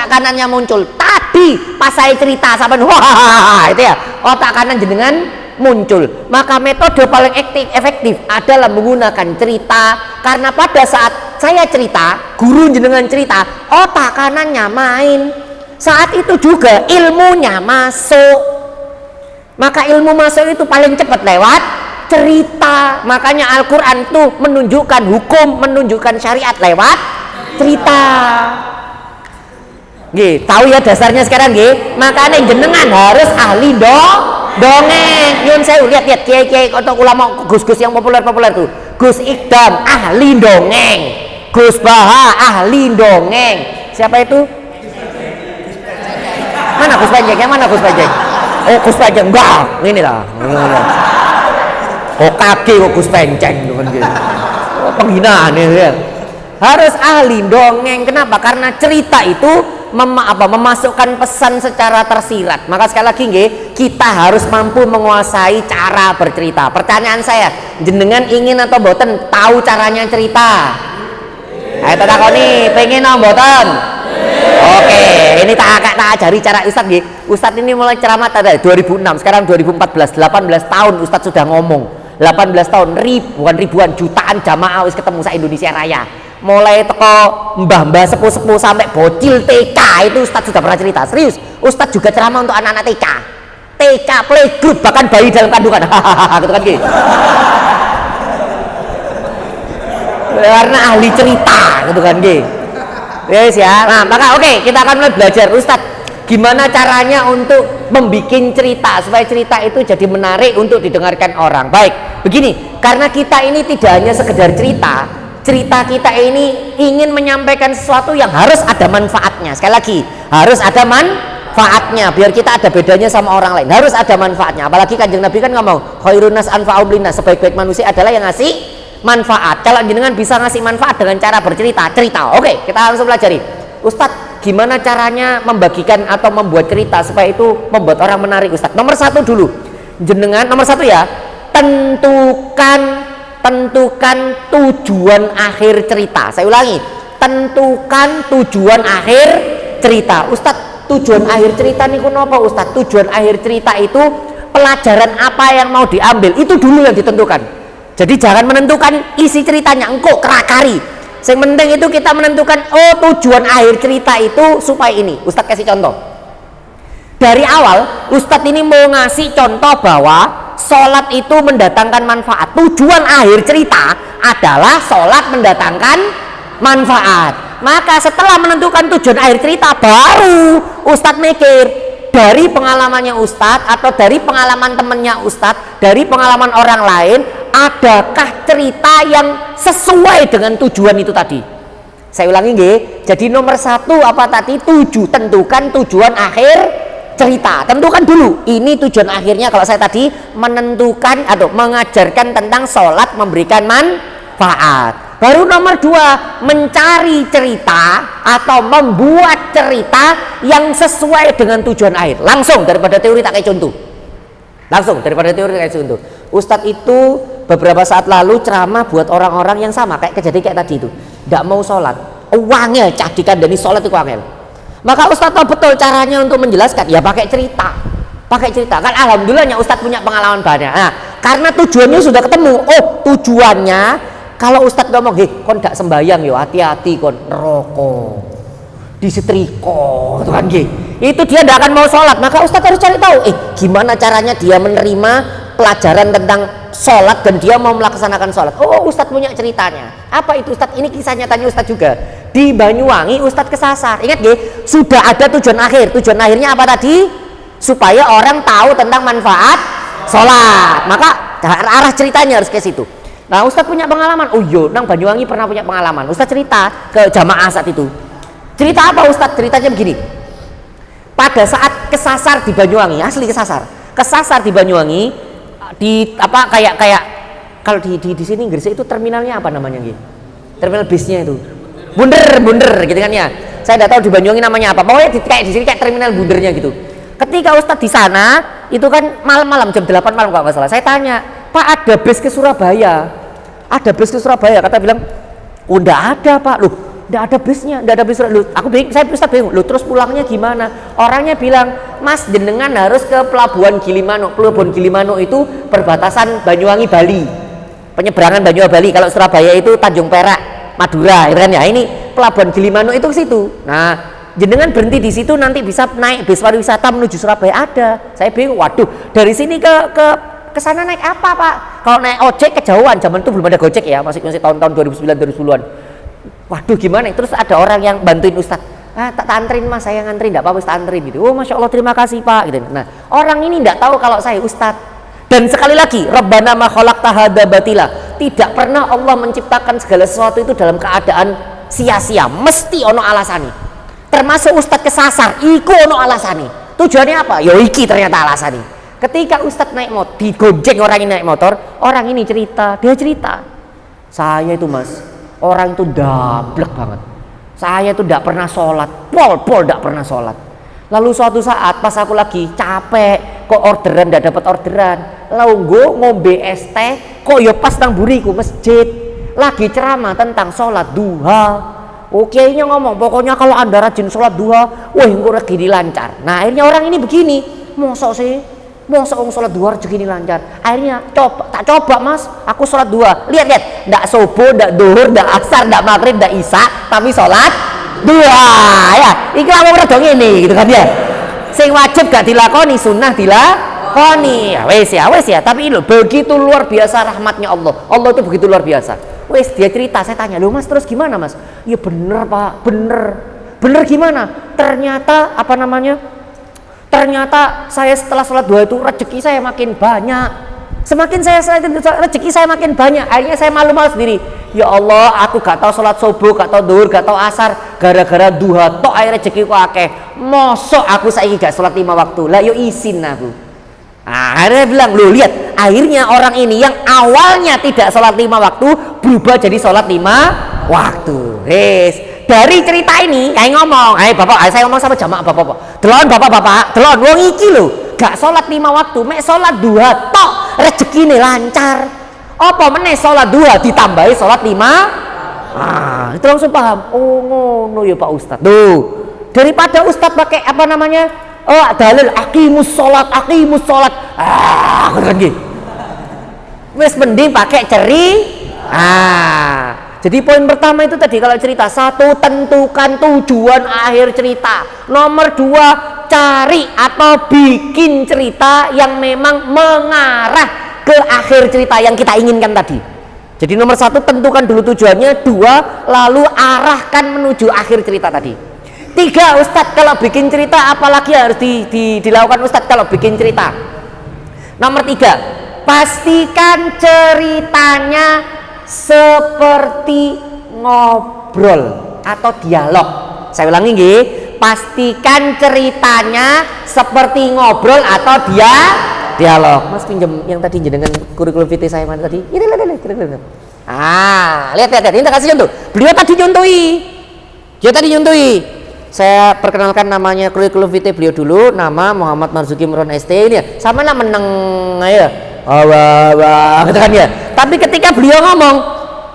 kanannya muncul? Tadi pas saya cerita sama wah itu ya, otak kanan jenengan muncul. Maka metode paling efektif adalah menggunakan cerita. Karena pada saat saya cerita, guru jenengan cerita, otak kanannya main. Saat itu juga ilmunya masuk. Maka ilmu masuk itu paling cepat lewat cerita. Makanya Al-Quran itu menunjukkan hukum, menunjukkan syariat lewat cerita. Nggih, tahu ya dasarnya sekarang nggih. Makanya jenengan harus ahli dongeng. Nyun sewu, lihat kiai-kiai atau ulama Gus-gus yang populer tuh. Gus Ikdam ahli dongeng. Gus Baha ahli dongeng. Siapa itu? Mana Gus Panjang? Yang mana Gus Panjang? Oh, Gus Panjang. Enggak, ini lah. Oh, kaki kok Gus Panjang gitu kan gitu. Oh, penghinaan ya. Harus ahli dongeng. Kenapa? Karena cerita itu memasukkan pesan secara tersirat. Maka sekali lagi nggih, kita harus mampu menguasai cara bercerita. Pertanyaan saya, jenengan ingin atau boten tahu caranya cerita? Ayo tak takoni, pengen atau boten? Oke, ini tak ajari cara Ustadz nggih. Ustadz ini mulai ceramah tadi 2006, sekarang 2014, 18 tahun Ustadz sudah ngomong. 18 tahun, bukan ribuan, jutaan jamaah wis ketemu sa Indonesia Raya. Mulai teko mbah-mbah sepuh-sepuh sampai bocil TK itu Ustadz sudah pernah cerita. Serius, Ustadz juga ceramah untuk anak-anak TK, playgroup, bahkan bayi dalam kandungan. Hahaha, gitu kan gitu. Karena ahli cerita, gitu kan gitu. Yes ya. Nah, maka oke, kita akan mulai belajar. Ustadz, gimana caranya untuk membuat cerita supaya cerita itu jadi menarik untuk didengarkan orang. Baik, begini, karena kita ini tidak hanya sekedar cerita kita ini ingin menyampaikan sesuatu yang harus ada manfaatnya. Sekali lagi, harus ada manfaatnya biar kita ada bedanya sama orang lain. Harus ada manfaatnya. Apalagi Kanjeng Nabi kan ngomong, khairun nas anfa'um linnas, sebaik-baik manusia adalah yang ngasih manfaat. Kalau jenengan bisa ngasih manfaat dengan cara bercerita, cerita. Oke, kita langsung pelajari. Ustadz, gimana caranya membagikan atau membuat cerita supaya itu membuat orang menarik, Ustadz? Nomor satu dulu, jenengan nomor satu ya, tentukan tujuan akhir cerita. Saya ulangi, tentukan tujuan akhir cerita. Ustadz, tujuan akhir cerita niku napa Ustadz? Tujuan akhir cerita itu pelajaran apa yang mau diambil, itu dulu yang ditentukan. Jadi jangan menentukan isi ceritanya, engkau kerakari. Yang penting itu kita menentukan, oh tujuan akhir cerita itu supaya ini. Ustadz kasih contoh. Dari awal Ustadz ini mau ngasih contoh bahwa sholat itu mendatangkan manfaat. Tujuan akhir cerita adalah sholat mendatangkan manfaat. Maka setelah menentukan tujuan akhir cerita, baru Ustadz mikir dari pengalamannya Ustadz atau dari pengalaman temennya Ustadz, dari pengalaman orang lain, adakah cerita yang sesuai dengan tujuan itu tadi. Saya ulangi nggih. Jadi nomor satu apa tadi? Tentukan tujuan akhir cerita. Tentukan dulu, ini tujuan akhirnya. Kalau saya tadi menentukan atau mengajarkan tentang sholat memberikan manfaat. Baru nomor dua, mencari cerita atau membuat cerita yang sesuai dengan tujuan akhir. Langsung daripada teori tak kayak contoh. Ustadz itu beberapa saat lalu ceramah buat orang-orang yang sama kayak kejadian kayak tadi itu, tidak mau sholat, uangnya cadikan dari sholat itu uangnya. Maka Ustadz tahu betul caranya untuk menjelaskan, ya pakai cerita kan. Alhamdulillahnya Ustadz punya pengalaman banyak. Nah, karena tujuannya sudah ketemu. Oh, tujuannya kalau Ustadz ngomong, kon gak sembayang yo, hati-hati kon rokok disetrika, kan itu dia tidak akan mau sholat. Maka Ustadz harus cari tahu, gimana caranya dia menerima pelajaran tentang sholat dan dia mau melaksanakan sholat. Oh, Ustadz punya ceritanya. Apa itu Ustadz? Ini kisah nyatanya Ustadz juga. Di Banyuwangi Ustadz kesasar. Ingat sudah ada tujuan akhir. Tujuan akhirnya apa tadi? Supaya orang tahu tentang manfaat sholat. Maka arah ceritanya harus ke situ. Nah, Ustadz punya pengalaman. Oh iya, nang Banyuwangi pernah punya pengalaman. Ustadz cerita ke jamaah saat itu. Cerita apa Ustadz? Ceritanya begini. Pada saat kesasar di Banyuwangi, asli kesasar di Banyuwangi, di apa kayak kalau di sini Gresik itu terminalnya apa namanya gitu? Terminal bisnya itu. Bunder gitu kan ya. Saya tidak tahu di Banyuwangi namanya apa. Pokoknya kayak di sini kayak terminal bundernya gitu. Ketika Ustadz di sana, itu kan malam-malam jam 8 malam kalau nggak salah. Saya tanya, "Pak, ada bus ke Surabaya?" Ada bus ke Surabaya. Kata bilang, "Oh, enggak ada, Pak." Loh, enggak ada busnya, enggak ada bus. Loh, saya Ustadz bingung. Loh, terus pulangnya gimana? Orangnya bilang, "Mas, jenengan harus ke Pelabuhan Gilimanuk." Pelabuhan Gilimanuk itu perbatasan Banyuwangi Bali. Penyeberangan Banyuwangi Bali. Kalau Surabaya itu Tanjung Perak, Madura, gitu kan ya. Ini Pelabuhan Gilimanuk itu ke situ. Nah, jenengan berhenti di situ nanti bisa naik bis pariwisata menuju Surabaya ada. Saya bingung. Waduh, dari sini ke sana naik apa, Pak? Kalau naik ojek kejauhan, zaman itu belum ada Gojek ya, masih tahun-tahun 2009 2010-an. Waduh, gimana? Terus ada orang yang bantuin Ustadz. tak anterin mas, saya nganterin, tidak apa-apa, tak anterin gitu. Oh masya Allah terima kasih pak gitu. Nah orang ini tidak tahu kalau saya ustadz. Dan sekali lagi, Rabbana ma khalaqta hadza batila, tidak pernah Allah menciptakan segala sesuatu itu dalam keadaan sia-sia, mesti ono alasane. Termasuk ustadz kesasar, iku ono alasane. Tujuannya apa? Yo iki ternyata alasane. Ketika ustadz naik motor, digonceng orang ini naik motor, orang ini cerita, dia cerita, saya itu mas, orang itu dablek banget. Saya itu tidak pernah sholat, pol tidak pernah sholat. Lalu suatu saat pas aku lagi capek, kok orderan tidak dapat orderan, lalu gue ngombe es teh, kok ya pas nang buriku masjid, lagi ceramah tentang sholat duha. Oke nya ngomong, pokoknya kalau anda rajin sholat duha, wah gue rezeki lancar. Nah akhirnya orang ini begini, mosok sih, mosok orang sholat duha rezeki lancar. Akhirnya tak coba mas, aku sholat duha, lihat, ndak subuh, ndak duhur, ndak asar, ndak maghrib, ndak isya, tapi sholat duha ya. Iki aku redong ini gitu kan ya. Sing wajib gak dilakoni, sunnah dilakoni. Ya wes ya. Tapi lo begitu luar biasa rahmatnya Allah. Allah itu begitu luar biasa. Wes dia cerita, saya tanya, "Loh Mas, terus gimana Mas?" "Ya bener Pak, bener." "Bener gimana?" "Ternyata apa namanya? Ternyata saya setelah sholat duha itu rezeki saya makin banyak. Semakin saya rezeki saya makin banyak. Akhirnya saya malu-malu sendiri. Ya Allah, aku gak tahu sholat subuh, gak tahu duhur, gak tahu asar, gara-gara duha tok akhirnya rezeki ku akeh. Mosok aku saiki gak sholat 5 waktu. Lah yo izin aku." Akhirnya bilang, "Loh lihat, akhirnya orang ini yang awalnya tidak sholat 5 waktu berubah jadi sholat 5 waktu." Wes, dari cerita ini saya ngomong, bapak, saya ngomong sama jamaah bapak-bapak, delon bapak-bapak, delon wong iki lho gak sholat 5 waktu, mek sholat duha tok rezekine lancar. Apa meneh sholat duha ditambahi sholat 5? Itu langsung paham. Oh ngono ya Pak Ustadz. Tuh, daripada Ustadz pakai apa namanya? Oh dalil aqimus sholat. Kan gitu. Wes mending pakai jadi poin pertama itu tadi kalau cerita, 1 tentukan tujuan akhir cerita. Nomor 2 cari atau bikin cerita yang memang mengarah ke akhir cerita yang kita inginkan tadi. Jadi nomor 1 tentukan dulu tujuannya, 2 lalu arahkan menuju akhir cerita tadi. 3 Ustadz kalau bikin cerita apalagi harus dilakukan Ustadz kalau bikin cerita. Nomor 3 pastikan ceritanya seperti ngobrol atau dialog. Saya ulangi nggih, pastikan ceritanya seperti ngobrol atau dialog. Mas pinjam yang tadi dengan kurikulum VT saya mana tadi? Ini lihat. Lihat. Ini tak kasih contoh. Beliau tadi nyuntui. Saya perkenalkan namanya kurikulum VT beliau dulu, nama Muhammad Marzuki Imron ST ini ya. Sama lah meneng aja. Gitu kan ya. Tapi ketika beliau ngomong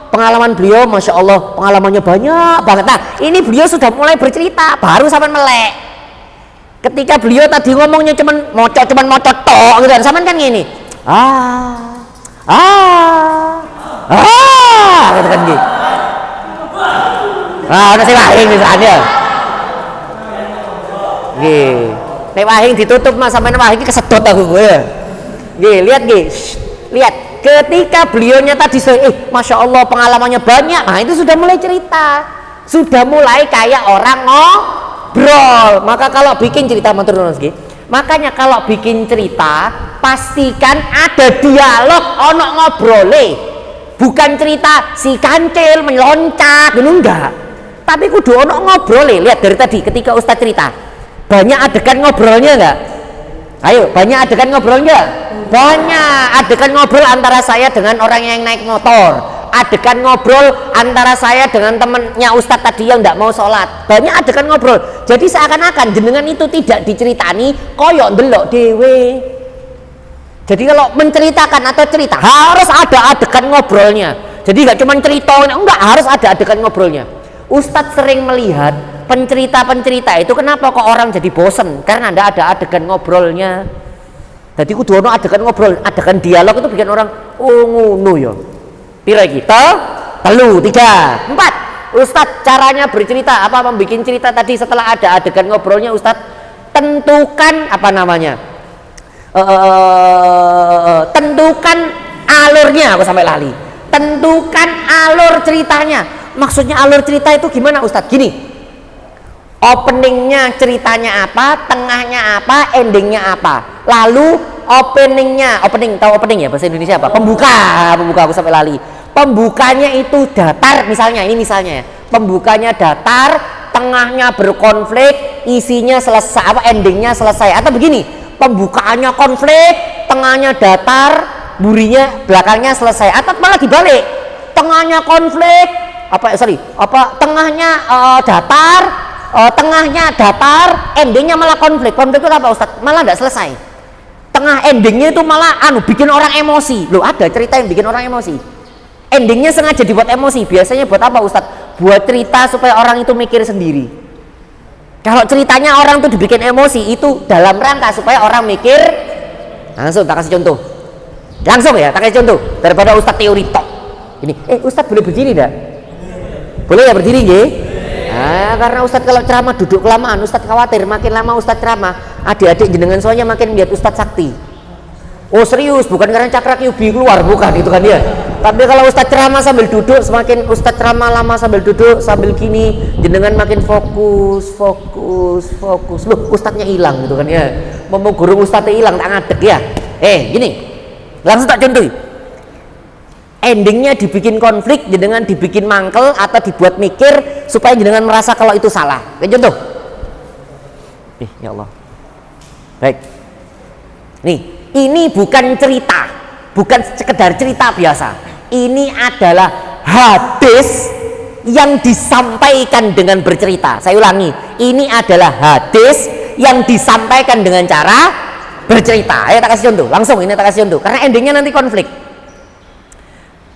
pengalaman beliau, masya Allah pengalamannya banyak banget. Nah ini beliau sudah mulai bercerita, baru sampai melek. Ketika beliau tadi ngomongnya cuman mocot tok gitu kan, sampean kan gini. Gitu kan gitu. Udah saya wahing misalnya. Nggih. Nek wahing ditutup Mas, sampean wahing kesedot aku gue. Nggih, lihat ketika beliaunya tadi masya Allah pengalamannya banyak, nah itu sudah mulai cerita, sudah mulai kayak orang ngobrol. Maka kalau bikin cerita makanya kalau bikin cerita pastikan ada dialog, ono ngobrole, bukan cerita si kancil meloncat gitu, enggak, tapi kudu ono ngobrole. Lihat dari tadi ketika Ustadz cerita banyak adegan ngobrolnya enggak? Ayo, banyak adegan ngobrol enggak? Banyak adegan ngobrol antara saya dengan orang yang naik motor, adegan ngobrol antara saya dengan temennya Ustadz tadi yang tidak mau sholat. Banyak adegan ngobrol. Jadi seakan-akan jenengan itu tidak diceritani, koyok ndelok dewe. Jadi kalau menceritakan atau cerita harus ada adegan ngobrolnya. Jadi nggak cuma cerita, enggak, harus ada adegan ngobrolnya. Ustadz sering melihat pencerita itu kenapa kok orang jadi bosen, karena ada adegan ngobrolnya. Jadi kudu ono adegan ngobrol, adegan dialog itu bikin orang ngono ya. Pira kita? 3, 4. Ustadz caranya bercerita apa, membuat cerita tadi setelah ada adegan ngobrolnya Ustadz tentukan apa namanya? Tentukan alurnya, aku sampai lali. Tentukan alur ceritanya. Maksudnya alur cerita itu gimana Ustadz? Gini. Openingnya ceritanya apa, tengahnya apa, endingnya apa. Lalu opening tahu opening ya bahasa Indonesia apa? Pembuka aku sampai lali. Pembukanya itu datar misalnya, ini misalnya ya. Pembukanya datar, tengahnya berkonflik, isinya selesai, apa endingnya selesai. Atau begini, pembukaannya konflik, tengahnya datar, burinya belakangnya selesai. Atau malah dibalik, tengahnya konflik, tengahnya datar, tengahnya datar, endingnya malah konflik. Konflik itu apa Ustadz? Malah nggak selesai. Tengah endingnya itu malah bikin orang emosi. Loh, ada cerita yang bikin orang emosi. Endingnya sengaja dibuat emosi. Biasanya buat apa Ustadz? Buat cerita supaya orang itu mikir sendiri. Kalau ceritanya orang tuh dibikin emosi, itu dalam rangka supaya orang mikir. Langsung tak kasih contoh. Langsung ya, tak kasih contoh. Daripada Ustadz teori tok. Ini, Ustadz boleh berdiri enggak? Boleh ya berdiri nggih? Karena Ustadz kalau ceramah duduk kelamaan, Ustadz khawatir makin lama Ustadz ceramah, adik-adik jenengan soalnya makin lihat Ustadz sakti. Oh serius, bukan karena cakra QB keluar, bukan itu kan dia. Tapi kalau Ustadz ceramah sambil duduk, semakin Ustadz ceramah lama sambil duduk, sambil gini, jenengan makin fokus. Loh, Ustadznya hilang gitu kan ya. Mau guru Ustadznya hilang, tak ngadek ya. Gini, langsung tak contoh. Endingnya dibikin konflik, jenengan dibikin mangkel atau dibuat mikir supaya jenengan merasa kalau itu salah. Kayak contoh. Ya Allah. Baik. Nih, ini bukan cerita, bukan sekedar cerita biasa. Ini adalah hadis yang disampaikan dengan bercerita. Saya ulangi, ini adalah hadis yang disampaikan dengan cara bercerita. Ayo tak kasih contoh, langsung ini tak kasih contoh. Karena endingnya nanti konflik.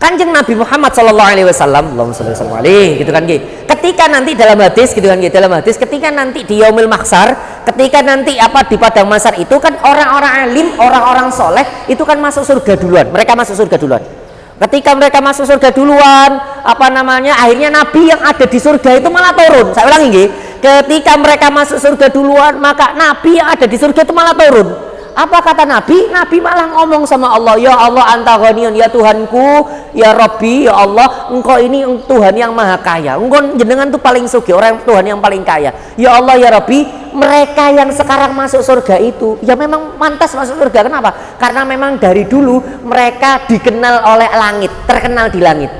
Kanjeng Nabi Muhammad Sallallahu Alaihi Wasallam, Allahumma sholli wa sallim alaihi, gitu kan, ketika nanti dalam hadis, gitu kan, dalam hadis, ketika nanti di yaumil mahsyar, ketika nanti di padang mahsyar itu kan orang-orang alim, orang-orang soleh itu kan masuk surga duluan, mereka masuk surga duluan. Ketika mereka masuk surga duluan, akhirnya Nabi yang ada di surga itu malah turun. Saya ulangi, ketika mereka masuk surga duluan, maka Nabi yang ada di surga itu malah turun. Apa kata Nabi? Nabi malah ngomong sama Allah, ya Allah anta ghaniyun, ya Tuhanku, ya Rabbi, ya Allah, engkau ini Tuhan yang maha kaya, engkau jenengan tuh paling sugih, orang Tuhan yang paling kaya. Ya Allah, ya Rabbi, mereka yang sekarang masuk surga itu ya memang pantas masuk surga. Kenapa? Karena memang dari dulu mereka dikenal oleh langit, terkenal di langit.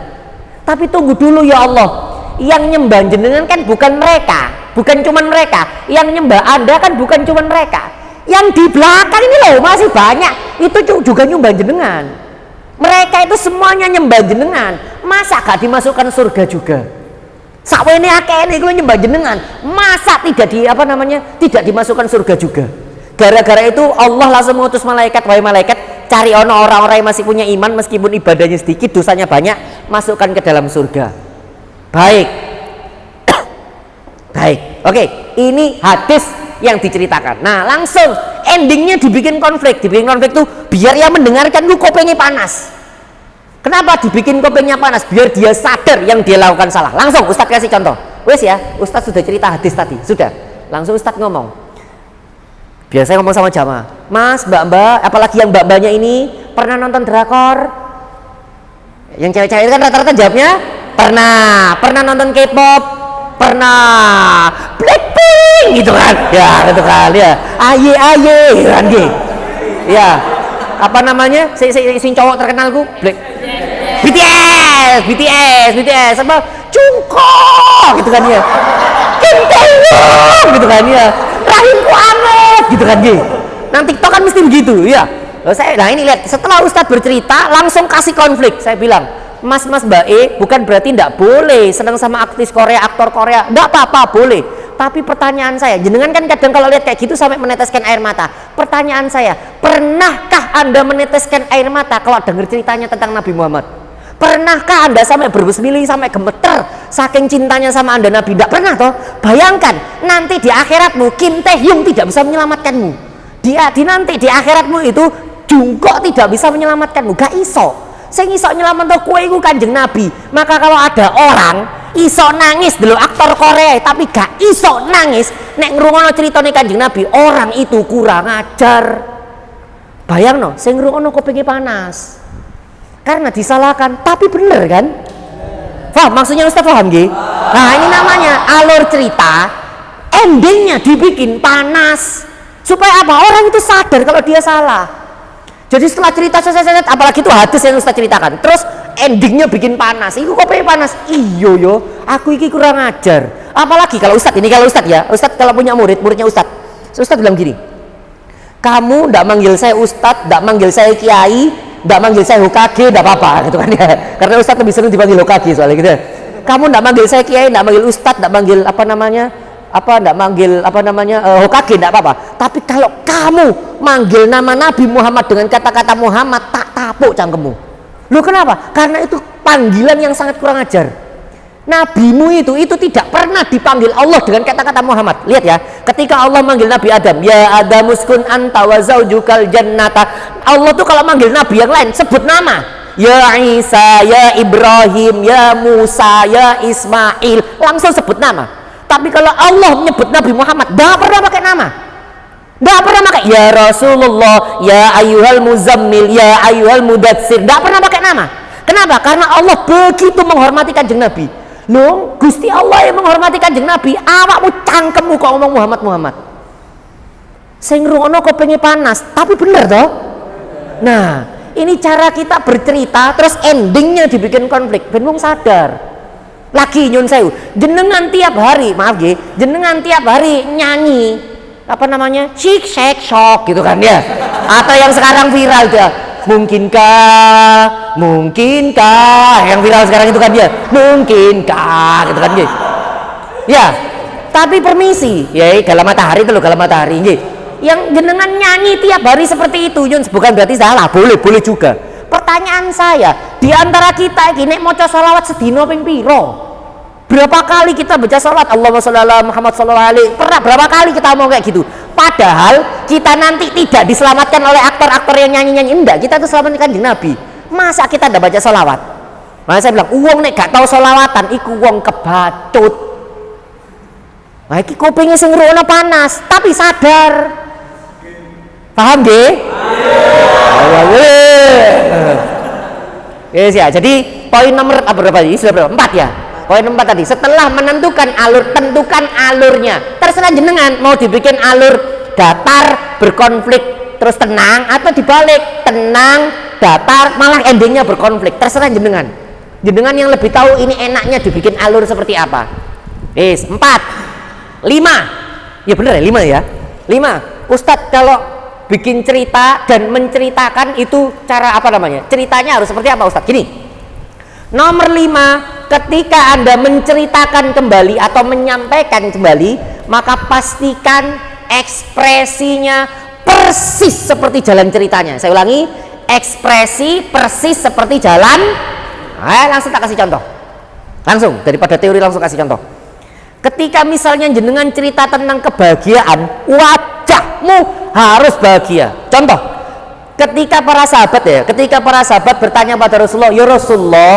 Tapi tunggu dulu ya Allah, yang nyembah jenengan kan bukan mereka, bukan cuman mereka, yang nyembah Anda kan bukan cuman mereka, yang di belakang ini loh masih banyak, itu juga nyembah jenengan. Mereka itu semuanya nyembah jenengan, masa gak dimasukkan surga juga? Sakwene akeh niku nyembah jenengan, masa tidak tidak dimasukkan surga juga? Gara-gara itu Allah langsung mengutus malaikat, wahai malaikat, cari orang-orang yang masih punya iman meskipun ibadahnya sedikit, dosanya banyak, masukkan ke dalam surga. Baik. Baik. Oke, ini hadis yang diceritakan. Nah, langsung endingnya dibikin konflik tuh biar yang mendengarkan tuh kopengnya panas. Kenapa dibikin kopengnya panas? Biar dia sadar yang dia lakukan salah. Langsung Ustadz kasih contoh. Wes ya, Ustadz sudah cerita hadis tadi, sudah. Langsung Ustadz ngomong. Biasanya ngomong sama jamaah, Mas, mbak-mbak, apalagi yang mbak-mbaknya ini pernah nonton drakor? Yang cewek-cewek itu kan rata-rata jawabnya pernah nonton K-pop, pernah Blackpink gitu kan, ya gitu kan, ya aye gitu kan, ya sing cowok terkenalku BTS apa Jungkook gitu kan ya, Kim Taeyong gitu kan ya, rahimku anget gitu kan ya. Nang TikTok kan mesti begitu ya. Nah ini lihat, setelah Ustadz bercerita langsung kasih konflik. Saya bilang, Mas Mbak bukan berarti tidak boleh senang sama aktor Korea, tidak apa-apa, boleh. Tapi pertanyaan saya, jenengan kan kadang kalau lihat kayak gitu sampai meneteskan air mata. Pertanyaan saya, pernahkah Anda meneteskan air mata kalau dengar ceritanya tentang Nabi Muhammad? Pernahkah Anda sampai berbesmili, sampai gemeter saking cintanya sama Anda Nabi? Tidak pernah toh? Bayangkan nanti di akhiratmu Kim Taehyung tidak bisa menyelamatkanmu. Nanti di akhiratmu itu Jungkook tidak bisa menyelamatkanmu, gak iso. Sing iso nyelametno kowe iku Kanjeng Nabi. Maka kalau ada orang iso nangis dulu aktor Korea tapi gak iso nangis nek ngrungokno critane Kanjeng Nabi, orang itu kurang ajar. Bayangno, sing ngrungokno kupinge panas. Karena disalahkan, tapi bener kan? Paham maksudnya Ustaz, paham nggih? Nah, ini namanya alur cerita endingnya dibikin panas supaya apa? Orang itu sadar kalau dia salah. Jadi setelah cerita selesai, apalagi itu hadis yang Ustaz ceritakan, terus endingnya bikin panas. Iku kok pengen panas? Iyo yo, aku iki kurang ajar. Apalagi kalau Ustaz ini, kalau Ustaz ya, Ustaz kalau punya muridnya Ustaz bilang gini, kamu ndak manggil saya Ustaz, ndak manggil saya Kiai, ndak manggil saya Hokage, ndak apa-apa gitu kan ya. Karena Ustaz lebih sering dipanggil Hokage soalnya gitu. Kamu ndak manggil saya Kiai, ndak manggil Ustaz, ndak manggil Hokage, ndak apa-apa. Tapi kalau kamu manggil nama Nabi Muhammad dengan kata-kata Muhammad, tak tapuk cangkemmu. Loh kenapa? Karena itu panggilan yang sangat kurang ajar. Nabimu itu tidak pernah dipanggil Allah dengan kata-kata Muhammad. Lihat ya, ketika Allah manggil Nabi Adam, ya Adam uskun anta wa zaujukal jannata. Allah tuh kalau manggil Nabi yang lain sebut nama. Ya Isa, ya Ibrahim, ya Musa, ya Ismail, langsung sebut nama. Tapi kalau Allah menyebut Nabi Muhammad, tidak pernah pakai nama. Tidak pernah pakai ya Rasulullah, ya ayyuhal muzammil, ya ayyuhal mudatsir. Tidak pernah pakai nama. Kenapa? Karena Allah begitu menghormati kanjeng Nabi. Loh, Gusti Allah yang menghormati kanjeng Nabi, awakmu cangkemmu kok ngomong Muhammad. Sing ngrungokno kok pengen panas, tapi bener toh? Nah, ini cara kita bercerita terus endingnya dibikin konflik. Ben wong sadar. Lagi nyun sewu, jenengan tiap hari, maaf nggih, jenengan tiap hari nyanyi apa namanya? Shik shake shock gitu kan ya. Atau yang sekarang viral dia, mungkinkah yang viral sekarang itu kan dia, mungkinkah gitu kan dia. Ya, tapi permisi, ya Galam Matahari itu loh, Galam Matahari nggih. Yang jenengan nyanyi tiap hari seperti itu, Yun, bukan berarti salah, boleh juga. Pertanyaan saya, di antara kita iki nek maca selawat sedina ping pira? Berapa kali kita baca salat Allahumma sholli ala Muhammad sallallahu alaihi, berapa kali kita mau kayak gitu? Padahal kita nanti tidak diselamatkan oleh aktor-aktor yang nyanyi-nyanyi, enggak, kita tuh selamatkan di Nabi. Masa kita tidak baca salawat? Maka saya bilang, uang nek gak tahu salawatan iku wong kebacut. Nah iki kupingnya sing ngrungokno panas, tapi sadar. Paham nggih? Yes ya, jadi poin nomor berapa tadi? Sudah berapa? 4 ya? Poin 4 tadi, setelah menentukan alur, tentukan alurnya. Terserah jenengan mau dibikin alur datar berkonflik terus tenang, atau dibalik tenang datar malah endingnya berkonflik. Terserah jenengan. Jenengan yang lebih tahu ini enaknya dibikin alur seperti apa. 4, 5. Ya bener ya, 5 ya. 5. Ustadz kalau bikin cerita dan menceritakan itu cara apa namanya? Ceritanya harus seperti apa Ustadz? Gini. Nomor 5, ketika Anda menceritakan kembali atau menyampaikan kembali, maka pastikan ekspresinya persis seperti jalan ceritanya. Saya ulangi, ekspresi persis seperti jalan. Langsung tak kasih contoh. Langsung, daripada teori langsung kasih contoh. Ketika misalnya jenengan cerita tentang kebahagiaan, wajahmu harus bahagia. Contoh, ketika para sahabat bertanya pada Rasulullah, ya Rasulullah,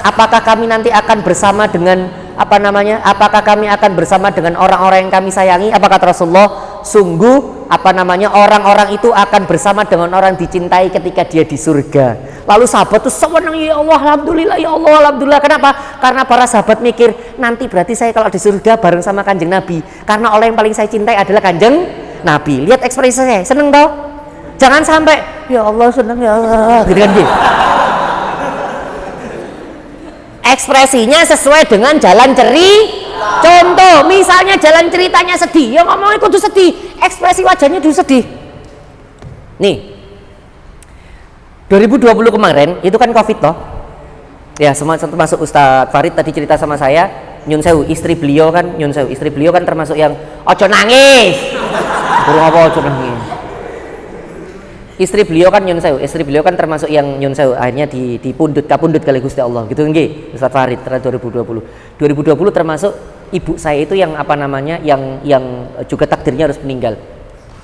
apakah kami nanti akan bersama dengan apakah kami akan bersama dengan orang-orang yang kami sayangi? Apa kata Rasulullah? Sungguh orang-orang itu akan bersama dengan orang dicintai ketika dia di surga. Lalu sahabat itu senang, ya Allah alhamdulillah, ya Allah alhamdulillah. Kenapa? Karena para sahabat mikir, nanti berarti saya kalau di surga bareng sama kanjeng Nabi, karena orang yang paling saya cintai adalah kanjeng Nabi. Lihat ekspresi saya, seneng toh? Jangan sampai ya Allah seneng ya Allah gitu kan. Ekspresinya sesuai dengan jalan contoh, misalnya jalan ceritanya sedih, ya ngomongnya kudu sedih, ekspresi wajahnya kudu sedih. Nih 2020 kemarin itu kan Covid toh ya, semua termasuk Ustadz Farid tadi cerita sama saya, nyun sewu istri beliau kan termasuk yang ojo nangis. Burung apa ojo nangis? Istri beliau kan termasuk yang nyun sewu akhirnya kapundut kali Gusti Allah gitu nggih Ustaz Farid tahun 2020 termasuk ibu saya itu yang yang juga takdirnya harus meninggal.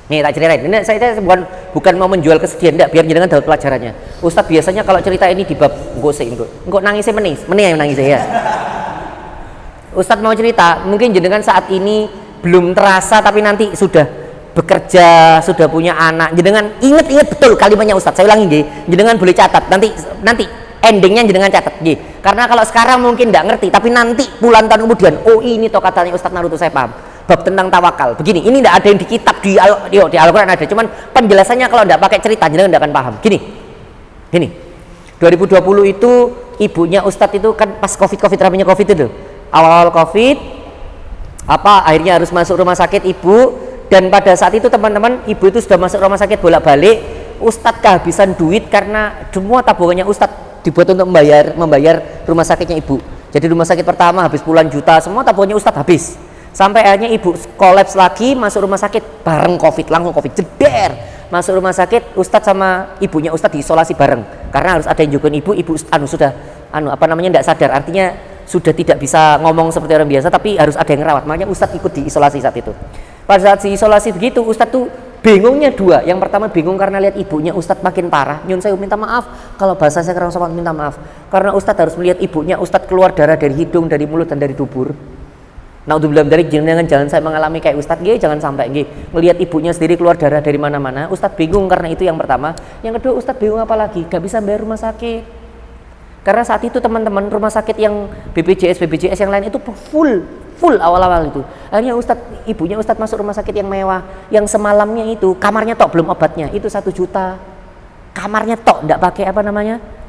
Nih tak ceritain, ini saya bukan mau menjual kesedihan, enggak, biar jangan dapat pelajarannya. Ustaz biasanya kalau cerita ini di bab engko nangisnya meneh nangis ya. Ustaz mau cerita, mungkin jenengan saat ini belum terasa tapi nanti sudah bekerja, sudah punya anak, jenengan ingat betul kalimatnya Ustadz. Saya ulangi nggih, jenengan boleh catat, nanti endingnya jenengan catat nggih. Karena kalau sekarang mungkin nggak ngerti, tapi nanti puluhan tahun kemudian, oh ini toh katanya Ustadz Naruto saya paham. bab tentang tawakal. Begini, ini tidak ada yang di kitab di Al-Quran ada, cuman penjelasannya kalau tidak pakai cerita jenengan tidak akan paham. Gini, 2020 itu ibunya Ustadz itu kan pas covid ramenya covid itu, awal covid, akhirnya harus masuk rumah sakit ibu, dan pada saat itu teman-teman ibu itu sudah masuk rumah sakit bolak-balik. Ustadz kehabisan duit karena semua tabungannya Ustadz dibuat untuk membayar rumah sakitnya ibu. Jadi rumah sakit pertama habis puluhan juta, semua tabungannya Ustadz habis. Sampai akhirnya ibu kolaps lagi, masuk rumah sakit bareng covid, langsung covid jeder. Masuk rumah sakit, Ustadz sama ibunya Ustadz diisolasi bareng karena harus ada yang jagain ibu sudah tidak sadar, artinya sudah tidak bisa ngomong seperti orang biasa, tapi harus ada yang rawat. Makanya Ustadz ikut diisolasi saat itu. Pada saat diisolasi begitu, Ustadz tuh bingungnya dua. Yang pertama bingung karena lihat ibunya Ustadz makin parah. Nyun saya minta maaf kalau bahasa saya kurang sopan, minta maaf karena Ustadz harus melihat ibunya Ustadz keluar darah dari hidung, dari mulut, dan dari dubur. Naudzubillah dari jangan saya mengalami kayak Ustadz, jangan sampai melihat ibunya sendiri keluar darah dari mana-mana. Ustadz bingung karena itu yang pertama. Yang kedua, Ustadz bingung apa lagi? Gak bisa bayar rumah sakit. Karena saat itu teman-teman rumah sakit yang BPJS yang lain itu full awal-awal itu. Akhirnya ibunya Ustadz masuk rumah sakit yang mewah, yang semalamnya itu kamarnya tok belum obatnya, itu 1 juta. Kamarnya tok, enggak pakai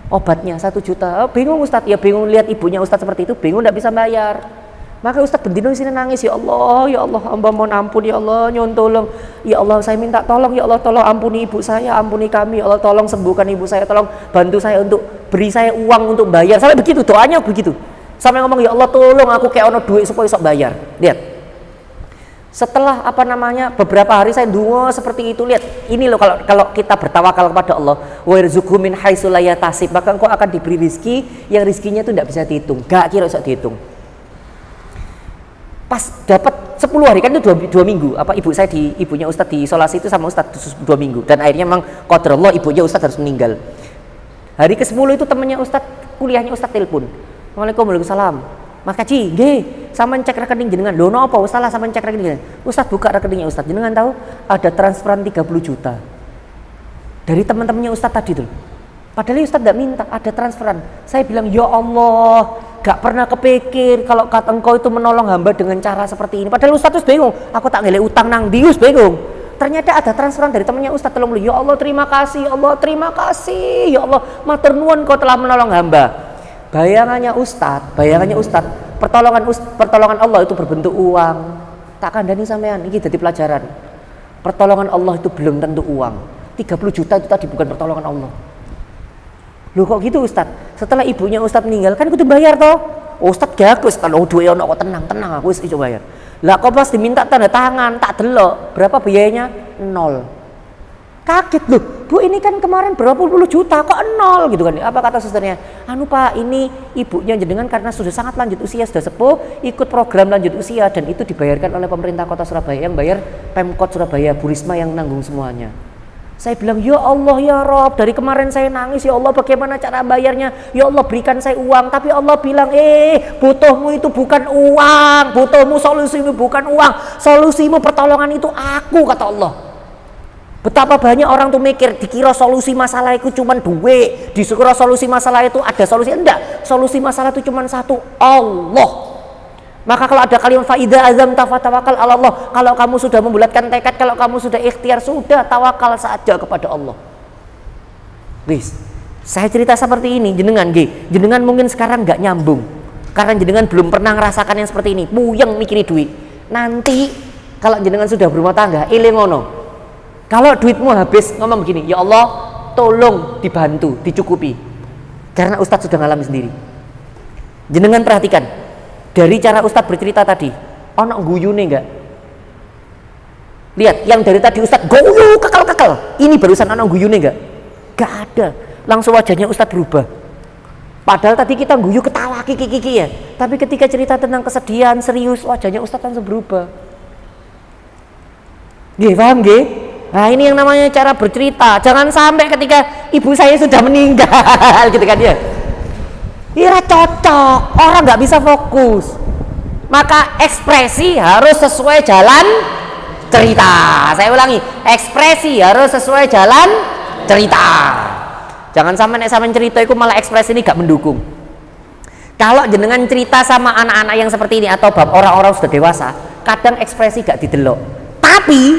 obatnya 1 juta. Bingung Ustadz, ya bingung lihat ibunya Ustadz seperti itu, bingung enggak bisa bayar. Maka Ustadz bendino di sini nangis, ya Allah, hamba mohon ampun, ya Allah, nyuwun tolong, ya Allah, saya minta tolong, ya Allah, tolong ampuni ibu saya, ampuni kami, ya Allah, tolong sembuhkan ibu saya, tolong bantu saya untuk beri saya uang untuk bayar. Sampai begitu doanya begitu. Sampai ngomong, ya Allah, tolong aku kayak ono duit supaya sok bayar. Lihat. Setelah beberapa hari saya dungo seperti itu, lihat. Ini loh kalau kita bertawakal kepada Allah, wa yarzuqhu min haitsu la yahtasib, maka engkau akan diberi rezeki yang rezekinya itu tidak bisa dihitung, gak kira bisa dihitung. Pas dapat 10 hari kan itu 2 minggu, ibunya Ustadz diisolasi itu sama Ustadz 2 minggu, dan akhirnya memang qadarullah ibunya Ustadz harus meninggal. Hari ke-10 itu temannya Ustadz, kuliahnya Ustadz telepon, Waalaikumsalam, Mas Kaji, sama cek rekening jenengan. Loh apa salah sama cek rekening jenengan? Ustadz buka rekeningnya Ustadz, jenengan tahu ada transferan 30 juta dari teman-temannya Ustadz tadi tuh. Padahal Ustadz tidak minta, ada transferan. Saya bilang, ya Allah, gak pernah kepikir kalau kata engkau itu menolong hamba dengan cara seperti ini. Padahal Ustadz tuh bingung, aku tak ngelek utang nang dius bingung. Ternyata ada transferan dari temannya Ustadz, tolong ya Allah, terima kasih, ya Allah, terima kasih, ya Allah, matur nuwun kau telah menolong hamba. Bayangannya Ustadz, pertolongan Allah itu berbentuk uang. Tak kandani sampean, ini jadi pelajaran. Pertolongan Allah itu belum tentu uang. 30 juta itu tadi bukan pertolongan Allah. Loh kok gitu Ustadz? Setelah ibunya Ustadz meninggal kan kudu bayar toh. Ustadz gagus, kalau duwe ono kok tenang aku wis iso bayar. Lah kok pas diminta tanda tangan, tak delok, berapa biayanya? 0. Kaget loh, Bu ini kan kemarin berapa puluh juta kok 0 gitu kan. Apa kata susternya? Pak, ini ibunya jenengan karena sudah sangat lanjut usia, sudah sepuh, ikut program lanjut usia dan itu dibayarkan oleh pemerintah Kota Surabaya, yang bayar Pemkot Surabaya, Bu Risma yang nanggung semuanya. Saya bilang, ya Allah ya Rob, dari kemarin saya nangis, ya Allah bagaimana cara bayarnya, ya Allah berikan saya uang. Tapi Allah bilang, butuhmu itu bukan uang, butuhmu solusimu bukan uang, solusimu pertolongan itu aku, kata Allah. Betapa banyak orang tuh mikir, dikira solusi masalah itu cuma duit, dikira solusi masalah itu ada solusi. Enggak, solusi masalah itu cuma satu, Allah. Maka kalau ada kalimat faida azam tafatawakal Allah, kalau kamu sudah membulatkan tekad, kalau kamu sudah ikhtiar, sudah tawakal saja kepada Allah. Wis, saya cerita seperti ini, jenengan mungkin sekarang nggak nyambung, karena jenengan belum pernah ngerasakan yang seperti ini, puyeng mikiri duit. Nanti kalau jenengan sudah berumah tangga, ngono. Kalau duitmu habis, ngomong begini, ya Allah, tolong dibantu, dicukupi. Karena Ustadz sudah ngalami sendiri. Jenengan perhatikan. Dari cara Ustadz bercerita tadi, ono guyune enggak? Lihat, yang dari tadi Ustadz guyu kekal. Ini barusan ono guyune enggak? Enggak ada. Langsung wajahnya Ustadz berubah. Padahal tadi kita guyu ketawa kiki ya. Tapi ketika cerita tentang kesedihan serius, wajahnya Ustadz langsung berubah. Paham nggih? Nah, ini yang namanya cara bercerita. Jangan sampai ketika ibu saya sudah meninggal gitu kan ya. Ira cocok, orang nggak bisa fokus. Maka ekspresi harus sesuai jalan cerita. Saya ulangi, ekspresi harus sesuai jalan cerita. Jangan sampai sampean cerita itu malah ekspresi ini gak mendukung. Kalau jenengan cerita sama anak-anak yang seperti ini atau orang-orang sudah dewasa, kadang ekspresi gak didelok. Tapi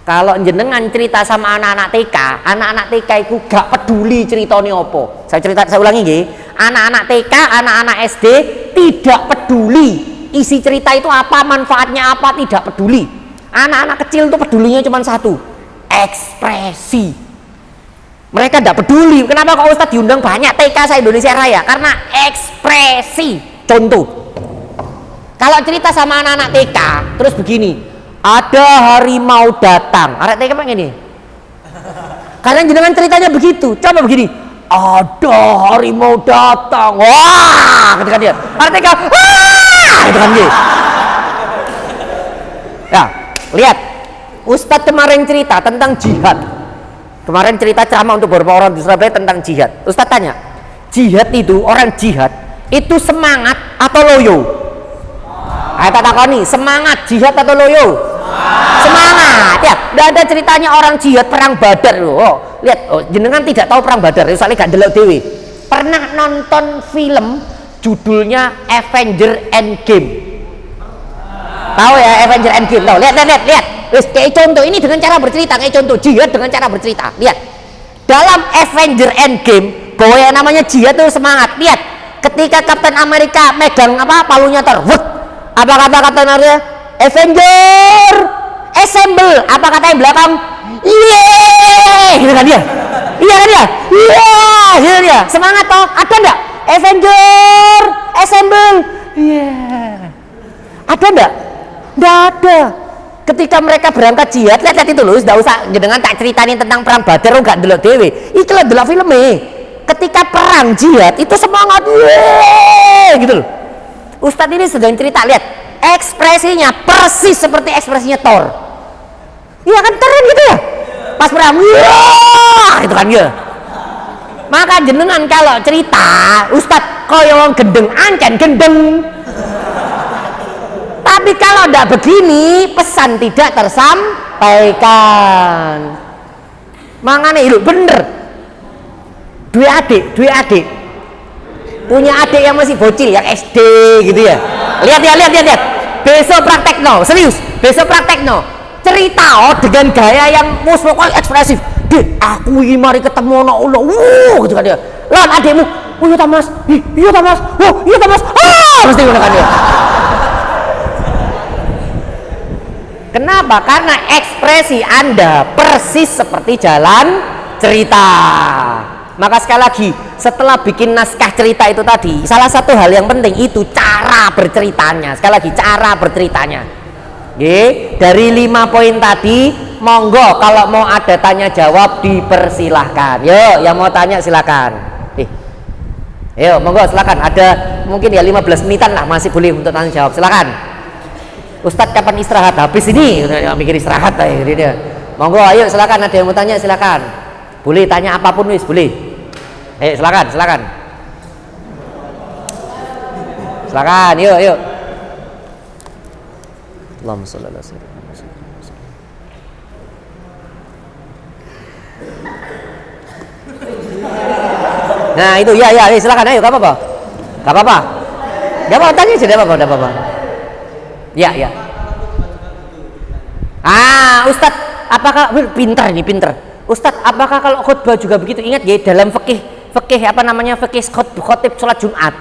kalau jenengan cerita sama anak-anak TK itu gak peduli ceritanya apa. Saya ulangi nggih. Anak-anak TK, anak-anak SD tidak peduli isi cerita itu apa, manfaatnya apa, tidak peduli. Anak-anak kecil itu pedulinya cuma satu, ekspresi. Mereka tidak peduli. Kenapa kok Ustadz diundang banyak TK se-Indonesia Raya? Karena ekspresi. Contoh, kalau cerita sama anak-anak TK terus begini, ada harimau datang. Anak TK pengen ini. Karena jenengan ceritanya begitu. Coba begini, ada harimau datang. Wah, gitu kan dia. Anak TK, wah, gitu kan dia. Ya, lihat, Ustadz kemarin cerita tentang jihad. Kemarin cerita ceramah untuk beberapa orang di Surabaya tentang jihad. Ustadz tanya, jihad itu, orang jihad itu semangat atau loyo? Ayo tak takoni, semangat jihad atau loyo? Semangat. Ya, tidak ada ceritanya orang jihad perang Badar loh. Oh, lihat, jenengan tidak tahu perang Badar, soalnya gak delok dewe. Pernah nonton film judulnya Avenger Endgame? Tahu ya Avenger Endgame? Tahu? Lihat. Kayak contoh ini dengan cara bercerita, kayak contoh jihad dengan cara bercerita. Lihat, dalam Avenger Endgame bahwa yang namanya jihad itu semangat. Lihat, ketika Captain America megang apa palunya Thor, apa kata Captain America? Avenger assemble. Apa kata yang belakang? Yeay, gitu kan dia. Iya kan dia? Iya, gitu dia. Semangat toh? Ada enggak? Avenger assemble. Iya. Ada enggak? Enggak ada. Ketika mereka berangkat jihad, lihat itu loh, sudah usah dengan tak ceritain tentang perang Badar, enggak delok dewe. Iki lho delok filme. Ketika perang jihad itu semangat, yeay, gitu loh. Ustadz ini sedang cerita, lihat ekspresinya persis seperti ekspresinya Thor. Iya kan keren gitu ya. Pas perang, wah, gitu kan ya. Maka jenengan kalau cerita, Ustadz koyo wong gendeng, ancen gendeng. Tapi kalau tidak begini, pesan tidak tersampaikan. Makanya itu bener. Dua adik. Punya adik yang masih bocil, yang SD gitu ya. Lihat. Besok praktek no, serius. Besok praktek no. Cerita dengan gaya yang pokoknya ekspresif. Dek, aku ini mari ketemu anak Allah. Gitu kan dia. Lawan adikmu, oh iya Mas. Iya Mas. Oh iya Mas. Mesti gunakan dia. Kenapa? Karena ekspresi Anda persis seperti jalan cerita. Maka sekali lagi, setelah bikin naskah cerita itu tadi, salah satu hal yang penting itu cara berceritanya. Sekali lagi, cara berceritanya. Oke, dari 5 poin tadi, monggo kalau mau ada tanya jawab dipersilahkan. Yuk, yang mau tanya silakan. Yuk, monggo silakan. Ada mungkin ya 15 menitan lah masih boleh untuk tanya jawab. Silakan. Ustadz kapan istirahat? Habis ini mikir istirahat aja dia. Monggo ayo silakan, ada yang mau tanya silakan. Boleh tanya apapun wis, boleh. Ayo silakan. Silakan, yuk. Allahumma shalli ala sayyidina Muhammad. Nah, itu ya silakan ayo, enggak apa-apa. Enggak apa-apa. Enggak apa-apa, tanya aja, enggak apa-apa. Ya. Ustadz, apakah pintar? Ustadz, apakah kalau khutbah juga begitu? Ingat ya, dalam fikih khotib sholat Jumat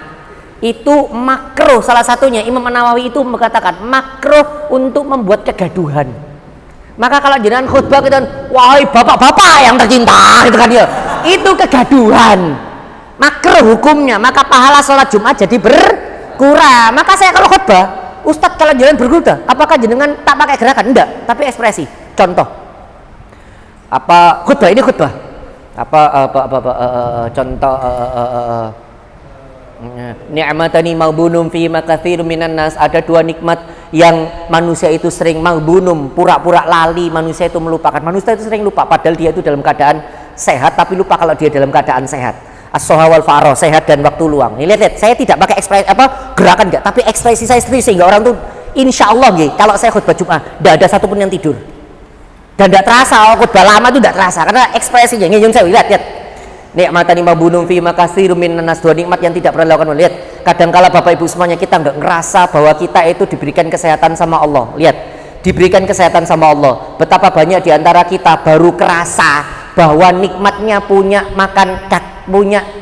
itu makruh, salah satunya Imam Nawawi itu mengatakan makruh untuk membuat kegaduhan. Maka kalau jenengan khutbah kita, wahai bapak-bapak yang tercinta, gitu kan dia, itu kegaduhan, makruh hukumnya. Maka pahala sholat Jumat jadi berkurang. Maka saya kalau khutbah, Ustadz kalau jalan berkuda, apakah jenengan tak pakai gerakan? Enggak, tapi ekspresi. Contoh, apa khutbah ini khutbah? Contoh, ni'matani maghbunum fi makatsirun minan nas. Ada 2 nikmat yang manusia itu sering maghbunum, pura-pura lali. Manusia itu melupakan. Manusia itu sering lupa, padahal dia itu dalam keadaan sehat, tapi lupa kalau dia dalam keadaan sehat. As-soha wal faro, sehat dan waktu luang. Ini lihat, saya tidak pakai ekspresi gerakan enggak, tapi ekspresi saya serius sehingga orang tuh insya Allah kalau saya khutbah Jumat tidak ada satupun yang tidur dan tidak terasa. Khutbah lama itu tidak terasa karena ekspresinya. Ngejung saya lihat. Nikmatani mabunum fi makatsirun minan nas, 2 nikmat yang tidak pernah dilakukan. Lihat, kadangkala Bapak Ibu semuanya kita nggak ngerasa bahwa kita itu diberikan kesehatan sama Allah. Lihat, diberikan kesehatan sama Allah. Betapa banyak di antara kita baru kerasa bahwa nikmatnya punya makan punya